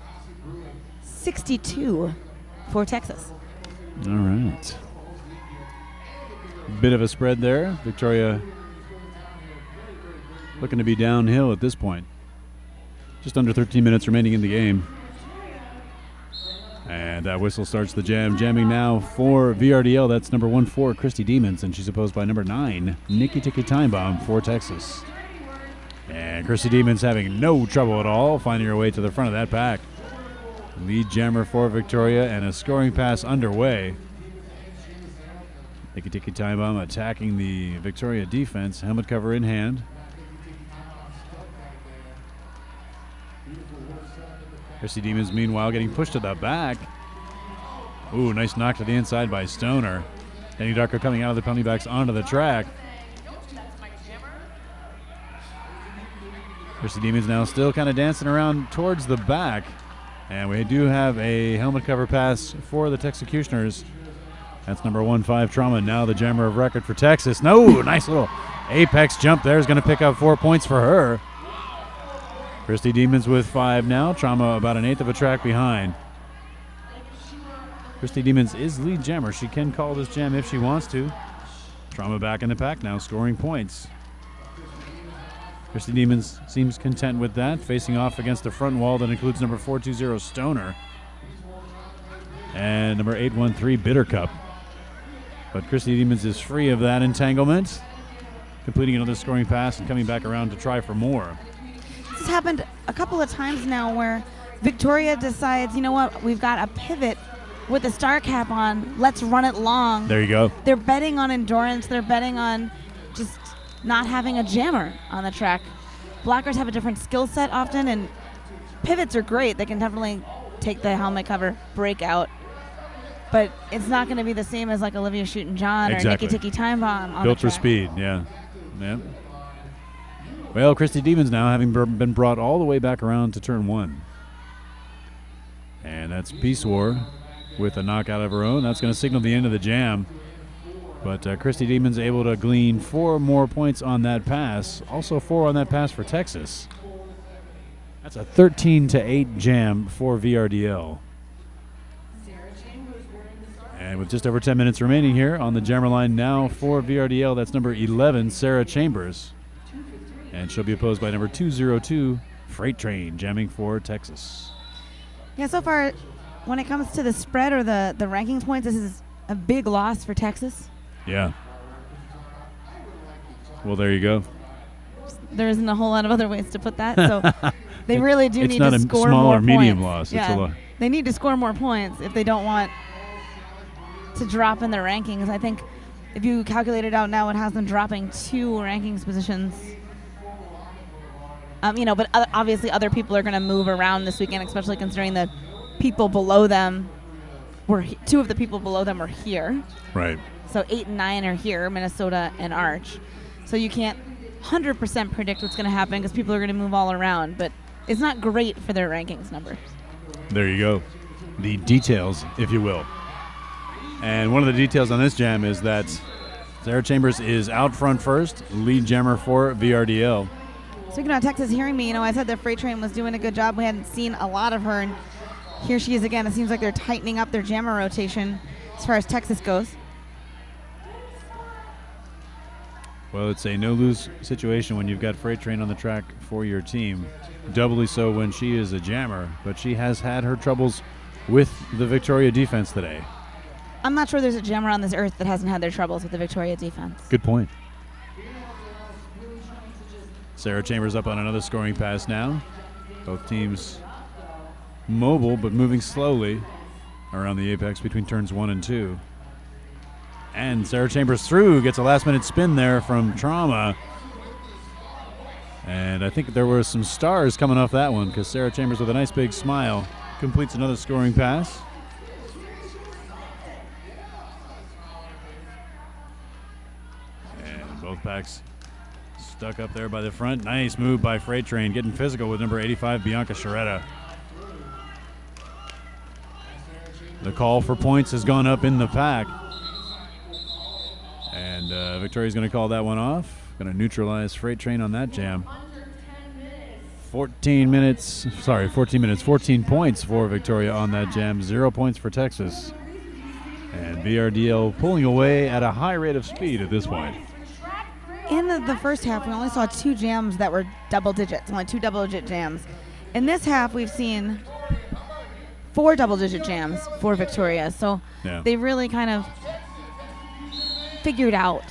62 for Texas. All right. Bit of a spread there. Victoria looking to be downhill at this point. Just under 13 minutes remaining in the game. And that whistle starts the jam. Jamming now for VRDL. That's number 14, Christy Demons, and she's opposed by number 9, Nikki Tiki Time Bomb for Texas. And Christy Demons having no trouble at all, finding her way to the front of that pack. Lead jammer for Victoria, and a scoring pass underway. Nikki Tiki Time Bomb attacking the Victoria defense, helmet cover in hand. Christy Demons, meanwhile, getting pushed to the back. Ooh, nice knock to the inside by Stoner. Danny Darko coming out of the penalty box onto the track. Christy Demons now still kind of dancing around towards the back. And we do have a helmet cover pass for the Texecutioners. That's number 15, Trauma, now the jammer of record for Texas. No, nice little apex jump there is going to pick up 4 points for her. Christy Demons with 5 now. Trauma about an eighth of a track behind. Christy Demons is lead jammer. She can call this jam if she wants to. Trauma back in the pack now, scoring points. Christy Demons seems content with that, facing off against the front wall that includes number 420 Stoner and number 813 Bitter Cup. But Christy Demons is free of that entanglement, completing another scoring pass and coming back around to try for more. This has happened a couple of times now where Victoria decides, you know what, we've got a pivot with the star cap on, let's run it long. There you go. They're betting on endurance, they're betting on just not having a jammer on the track. Blockers have a different skill set often, and pivots are great. They can definitely take the helmet cover, break out. But it's not going to be the same as like Olivia Shootin'-John or Nikki Tiki Time Bomb on Built the track. for speed, yeah. Well, Christy Demons now having been brought all the way back around to turn 1. And that's Peace War with a knockout of her own. That's going to signal the end of the jam. But Christy Demons able to glean 4 more points on that pass. Also 4 on that pass for Texas. That's a 13-8 jam for VRDL. And with just over 10 minutes remaining here on the jammer line now for VRDL, that's number 11, Sarah Chambers. And she'll be opposed by number 202, Freight Train, jamming for Texas. Yeah, so far, when it comes to the spread or the rankings points, this is a big loss for Texas. Yeah. Well, there you go. There isn't a whole lot of other ways to put that. So they really do need to score more points. It's not a small or medium loss. Yeah, it's a lot. They need to score more points if they don't want to drop in their rankings. I think if you calculate it out now, it has them dropping 2 rankings positions. But obviously other people are going to move around this weekend, especially considering the people below them were 2 of the people below them are here. Right. So 8 and 9 are here, Minnesota and Arch. So you can't 100% predict what's going to happen because people are going to move all around. But it's not great for their rankings numbers. There you go. The details, if you will. And one of the details on this jam is that Sarah Chambers is out front first, lead jammer for VRDL. Speaking of Texas hearing me, I said the freight train was doing a good job. We hadn't seen a lot of her, and here she is again. It seems like they're tightening up their jammer rotation as far as Texas goes. Well, it's a no-lose situation when you've got freight train on the track for your team. Doubly so when she is a jammer, but she has had her troubles with the Victoria defense today. I'm not sure there's a jammer on this earth that hasn't had their troubles with the Victoria defense. Good point. Sarah Chambers up on another scoring pass now. Both teams mobile but moving slowly around the apex between turns 1 and 2. And Sarah Chambers through, gets a last-minute spin there from Trauma. And I think there were some stars coming off that one because Sarah Chambers with a nice big smile completes another scoring pass. And both packs stuck up there by the front. Nice move by Freight Train, getting physical with number 85, Bianca Sciaretta. The call for points has gone up in the pack. And Victoria's going to call that one off. Going to neutralize Freight Train on that jam. 14 points for Victoria on that jam. 0 points for Texas. And VRDL pulling away at a high rate of speed at this point. In the first half, we only saw 2 jams that were double digits, only 2 double-digit jams. In this half, we've seen 4 double-digit jams for Victoria. So they really kind of figured out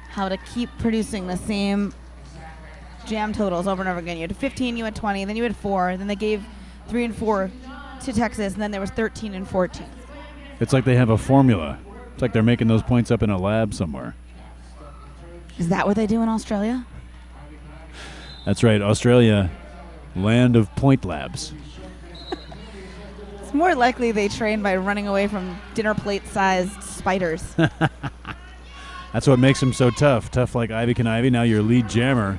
how to keep producing the same jam totals over and over again. You had 15, you had 20, then you had 4, then they gave 3 and 4 to Texas, and then there was 13 and 14. It's like they have a formula. It's like they're making those points up in a lab somewhere. Is that what they do in Australia? That's right, Australia, land of point labs. It's more likely they train by running away from dinner plate-sized spiders. That's what makes them so tough. Tough like Ivy Can Ivy, now your lead jammer.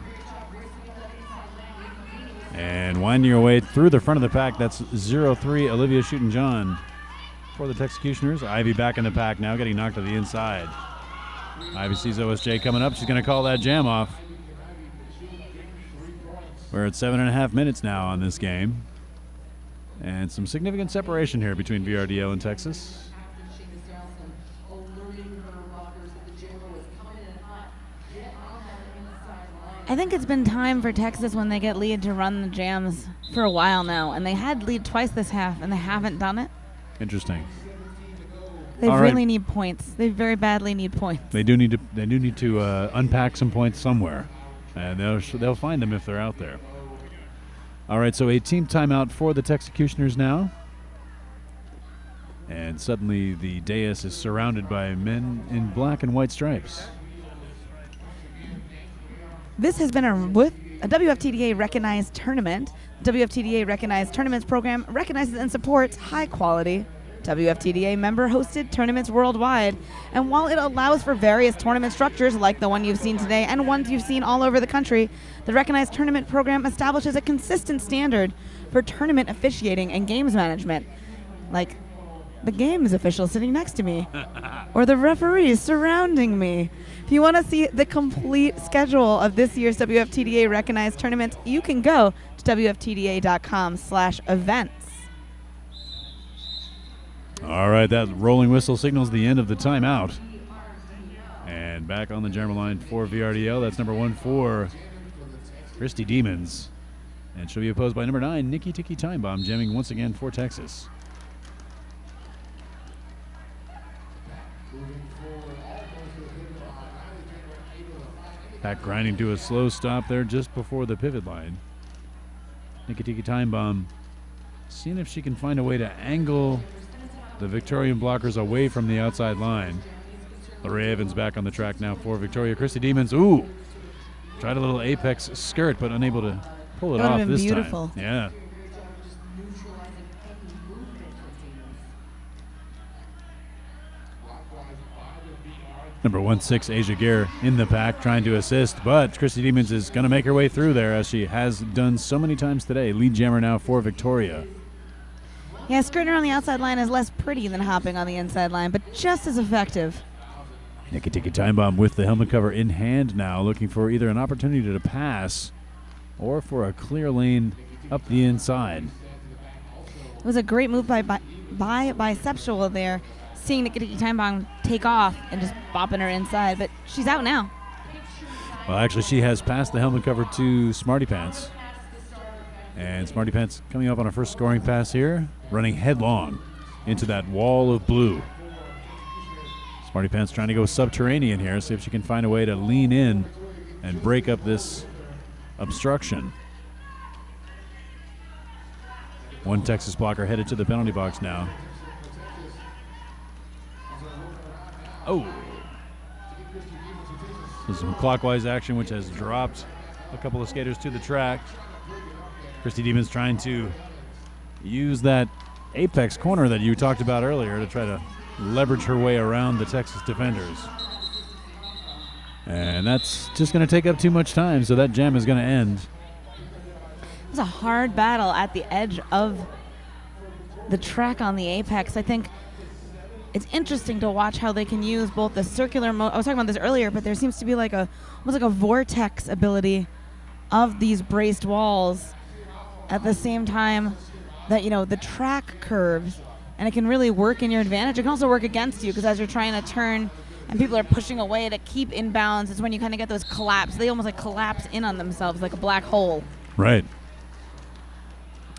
And winding your way through the front of the pack, that's 0-3 Olivia Shootin' for the Texecutioners. Ivy back in the pack now, getting knocked to the inside. Ivy sees OSJ coming up. She's going to call that jam off. We're at 7.5 minutes now on this game. And some significant separation here between VRDL and Texas. I think it's been time for Texas when they get lead to run the jams for a while now. And they had lead twice this half, and they haven't done it. Interesting. They really need points. They very badly need points. They do need to unpack some points somewhere, and they'll find them if they're out there. All right, so a team timeout for the Texecutioners now, and suddenly the dais is surrounded by men in black and white stripes. This has been a WFTDA recognized tournament. WFTDA recognized tournaments program recognizes and supports high quality WFTDA member-hosted tournaments worldwide. And while it allows for various tournament structures like the one you've seen today and ones you've seen all over the country, the recognized tournament program establishes a consistent standard for tournament officiating and games management, like the games official sitting next to me or the referees surrounding me. If you want to see the complete schedule of this year's WFTDA recognized tournaments, you can go to WFTDA.com/events. All right, that rolling whistle signals the end of the timeout. And back on the jammer line for VRDL, that's number 1 for Christy Demons. And she'll be opposed by number 9, Nikki Tiki Time Bomb, jamming once again for Texas. Pack grinding to a slow stop there just before the pivot line. Nikki Time Bomb seeing if she can find a way to angle the Victorian blockers away from the outside line. Lorraine Evans back on the track now for Victoria. Christy Demons, ooh, tried a little apex skirt, but unable to pull it off this beautiful. time. Yeah. Number 16, Asia Gare in the pack trying to assist, but Christy Demons is going to make her way through there as she has done so many times today. Lead jammer now for Victoria. Yeah, skirting around the outside line is less pretty than hopping on the inside line, but just as effective. Nikki Time Bomb with the helmet cover in hand now, looking for either an opportunity to pass or for a clear lane up the inside. It was a great move by Bisexual there, seeing Nikki Time Bomb take off and just bopping her inside, but she's out now. Well, actually, she has passed the helmet cover to Smarty Pants. And Smarty Pants coming up on her first scoring pass here, running headlong into that wall of blue. Smarty Pants trying to go subterranean here, see if she can find a way to lean in and break up this obstruction. One Texas blocker headed to the penalty box now. Oh. There's some clockwise action, which has dropped a couple of skaters to the track. Christy Demons trying to use that apex corner that you talked about earlier to try to leverage her way around the Texas defenders. And that's just going to take up too much time, so that jam is going to end. It was a hard battle at the edge of the track on the apex. I think it's interesting to watch how they can use both the circular I was talking about this earlier, but there seems to be like almost like a vortex ability of these braced walls at the same time that, the track curves, and it can really work in your advantage. It can also work against you, because as you're trying to turn and people are pushing away to keep in bounds, it's when you kind of get those collapse. They almost like collapse in on themselves like a black hole. Right.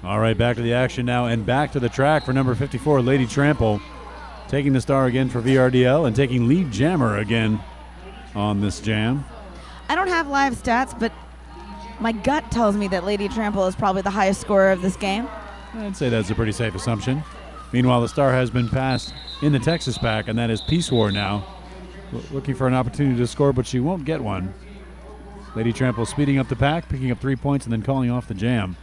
All right, back to the action now, and back to the track for number 54, Lady Trample, taking the star again for VRDL and taking lead jammer again on this jam. I don't have live stats, but my gut tells me that Lady Trample is probably the highest scorer of this game. I'd say that's a pretty safe assumption. Meanwhile, the star has been passed in the Texas pack, and that is Peace War now. Looking for an opportunity to score, but she won't get one. Lady Trample speeding up the pack, picking up 3 points, and then calling off the jam.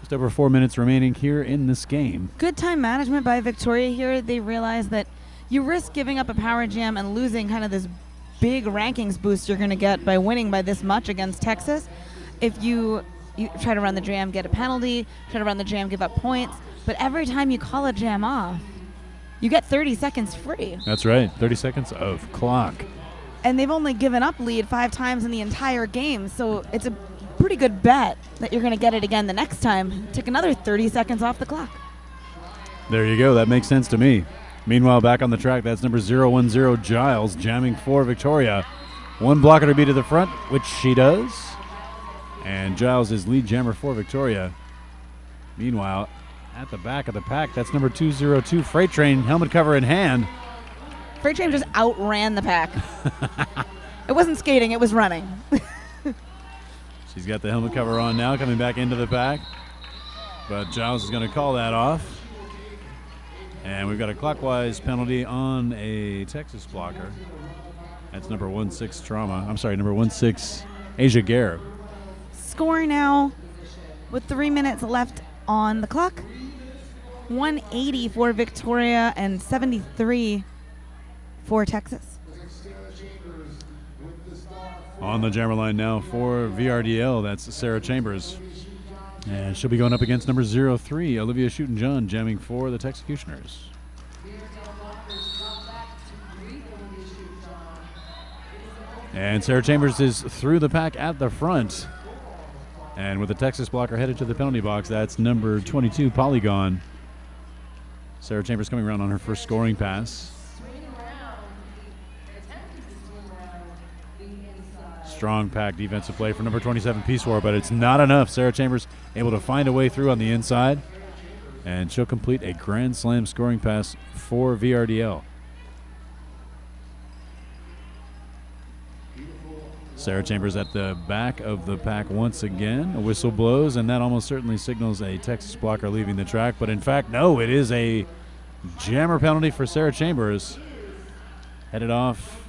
Just over 4 minutes remaining here in this game. Good time management by Victoria here. They realize that you risk giving up a power jam and losing kind of this big rankings boost you're going to get by winning by this much against Texas. If you try to run the jam, get a penalty, try to run the jam, give up points. But every time you call a jam off, you get 30 seconds free. That's right, 30 seconds of clock. And they've only given up lead 5 times in the entire game, so it's a pretty good bet that you're going to get it again the next time. Take another 30 seconds off the clock. There you go, that makes sense to me. Meanwhile, back on the track, that's number 010, Giles, jamming for Victoria. One blocker to be to the front, which she does. And Giles is lead jammer for Victoria. Meanwhile, at the back of the pack, that's number 202, Freight Train, helmet cover in hand. Freight Train just outran the pack. It wasn't skating, it was running. She's got the helmet cover on now, coming back into the pack. But Giles is going to call that off. And we've got a clockwise penalty on a Texas blocker. That's number 16 Asia Gare. Score now with 3 minutes left on the clock. 180 for Victoria and 73 for Texas. On the jammer line now for VRDL, that's Sarah Chambers. And she'll be going up against number 03, Olivia Shootin' jamming for the Texecutioners. And Sarah Chambers is through the pack at the front. And with the Texas blocker headed to the penalty box, that's number 22, Polygon. Sarah Chambers coming around on her first scoring pass. Strong pack defensive play for number 27, Peace War, but it's not enough. Sarah Chambers able to find a way through on the inside, and she'll complete a Grand Slam scoring pass for VRDL. Sarah Chambers at the back of the pack once again. A whistle blows, and that almost certainly signals a Texas blocker leaving the track. But in fact, no, it is a jammer penalty for Sarah Chambers. Headed off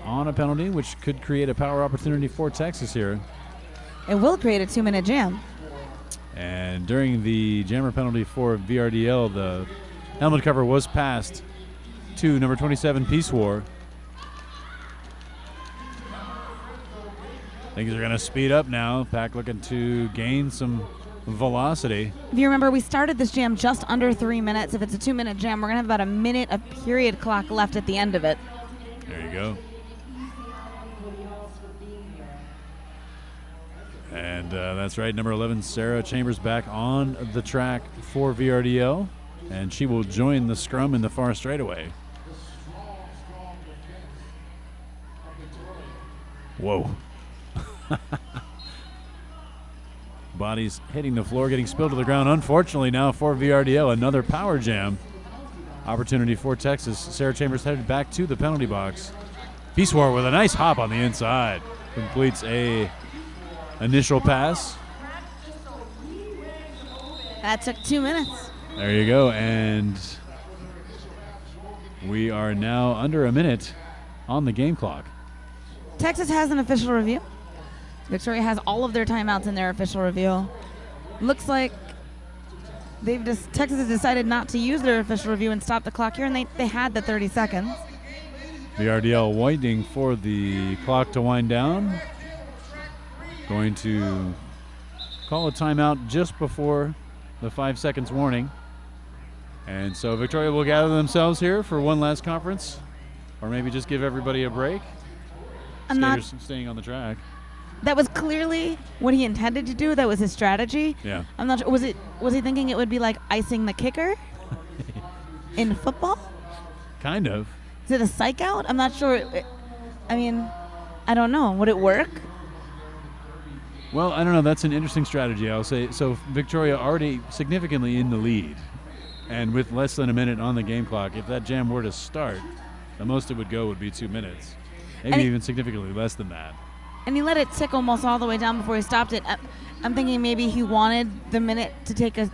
on a penalty, which could create a power opportunity for Texas here. It will create a 2-minute jam. And during the jammer penalty for VRDL, the helmet cover was passed to number 27, Peace War. Things are going to speed up now. Pack looking to gain some velocity. If you remember, we started this jam just under 3 minutes. If it's a 2-minute jam, we're going to have about a minute of period clock left at the end of it. There you go. And that's right, number 11, Sarah Chambers back on the track for VRDL. And she will join the scrum in the far straightaway. Whoa. Bodies hitting the floor, getting spilled to the ground. Unfortunately now for VRDL, another power jam opportunity for Texas. Sarah Chambers headed back to the penalty box. Peace War with a nice hop on the inside. Completes a initial pass. That took 2 minutes. There you go. And we are now under a minute on the game clock. Texas has an official review. Victoria has all of their timeouts in their official review. Looks like Texas has decided not to use their official review and stop the clock here, and they had the 30 seconds. VRDL waiting for the clock to wind down. Going to call a timeout just before the 5 seconds warning. And so Victoria will gather themselves here for one last conference, or maybe just give everybody a break. Skaters staying on the track. That was clearly what he intended to do. That was his strategy. Yeah. I'm not sure. Was he thinking it would be like icing the kicker in football? Kind of. Is it a psych out? I'm not sure. I don't know. Would it work? Well, I don't know. That's an interesting strategy, I'll say. So Victoria already significantly in the lead. And with less than a minute on the game clock, if that jam were to start, the most it would go would be 2 minutes. Maybe even significantly less than that. And he let it tick almost all the way down before he stopped it. I'm thinking maybe he wanted the minute to take a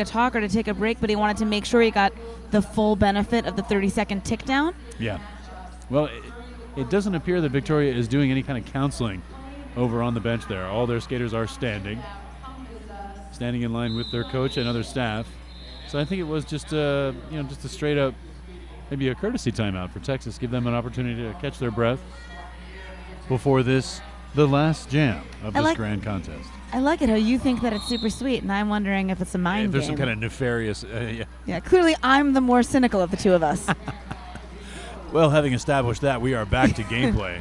talk or to take a break, but he wanted to make sure he got the full benefit of the 30-second tick down. Yeah. Well, it doesn't appear that Victoria is doing any kind of counseling over on the bench there. All their skaters are standing in line with their coach and other staff. So I think it was just a straight up, maybe a courtesy timeout for Texas. Give them an opportunity to catch their breath before the last jam of this grand contest. I like it how you think that it's super sweet, and I'm wondering if it's a mind game. There's some kind of nefarious, Yeah, clearly I'm the more cynical of the two of us. Well, having established that, we are back to gameplay.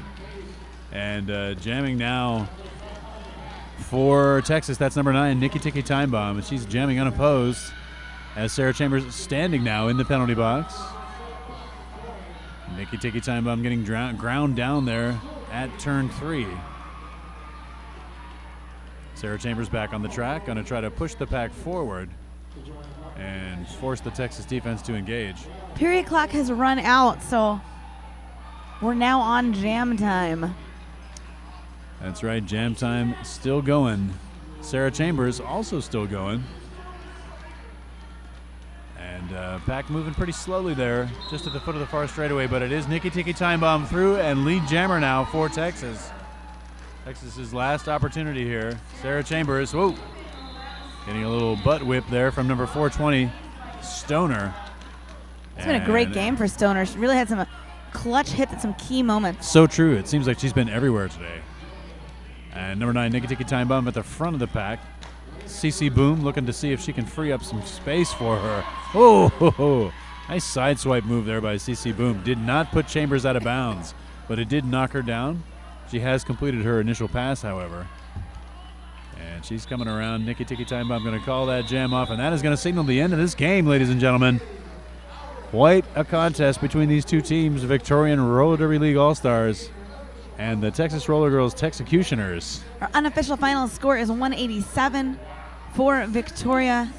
And jamming now for Texas, that's number 9, Nikki Tiki Time Bomb. And she's jamming unopposed as Sarah Chambers is standing now in the penalty box. Nikki Tiki Time Bomb getting ground down there at turn 3. Sarah Chambers back on the track, going to try to push the pack forward and force the Texas defense to engage. Period clock has run out, so we're now on jam time. That's right, jam time still going. Sarah Chambers also still going. And pack moving pretty slowly there, just at the foot of the far straightaway, but it is Nikki Tiki Time Bomb through and lead jammer now for Texas. Texas's last opportunity here. Sarah Chambers, whoa, getting a little butt whip there from number 420, Stoner. It's been a great game for Stoner. She really had some clutch hits at some key moments. So true. It seems like she's been everywhere today. And number 9, Nikki Tiki Time Bomb at the front of the pack. CC Boom looking to see if she can free up some space for her. Oh, nice side swipe move there by CC Boom. Did not put Chambers out of bounds, but it did knock her down. She has completed her initial pass, however. And she's coming around. Nikki Tiki Time Bomb going to call that jam off, and that is going to signal the end of this game, ladies and gentlemen. Quite a contest between these two teams, Victorian Roller Derby League All-Stars and the Texas Rollergirls Texecutioners. Our unofficial final score is 187 for Victoria,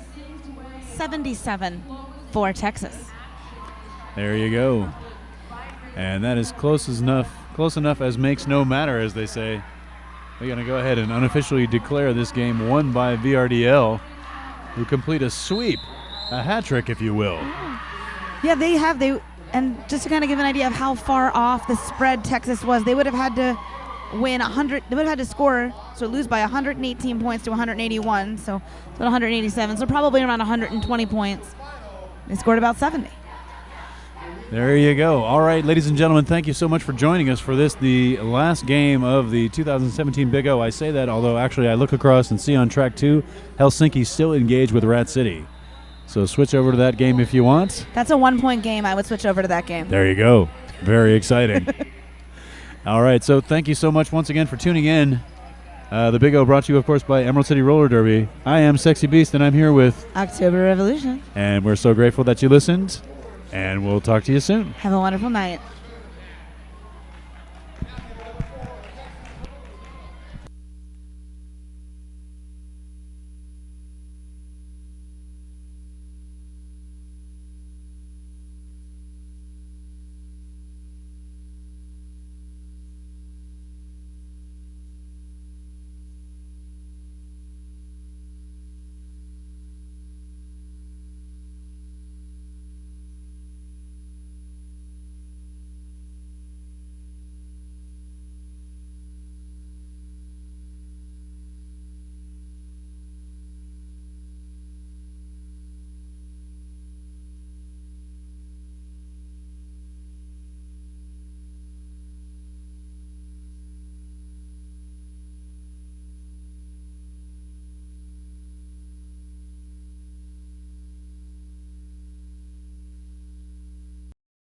77 for Texas. There you go. And that is close close enough as makes no matter, as they say. We're going to go ahead and unofficially declare this game won by VRDL, who complete a sweep, a hat trick, if you will. Yeah, they have. And just to kind of give an idea of how far off the spread Texas was, they would have had to win 100. They would have had to score, so lose by 118 points to 181, so about 187. So probably around 120 points. They scored about 70. There you go. All right, ladies and gentlemen, thank you so much for joining us for this, the last game of the 2017 Big O. I say that, although actually I look across and see on track 2, Helsinki still engaged with Rat City. So switch over to that game if you want. That's a 1-point game. I would switch over to that game. There you go. Very exciting. All right, so thank you so much once again for tuning in. The Big O brought to you, of course, by Emerald City Roller Derby. I am Sexy Beast, and I'm here with October Revolution. And we're so grateful that you listened, and we'll talk to you soon. Have a wonderful night.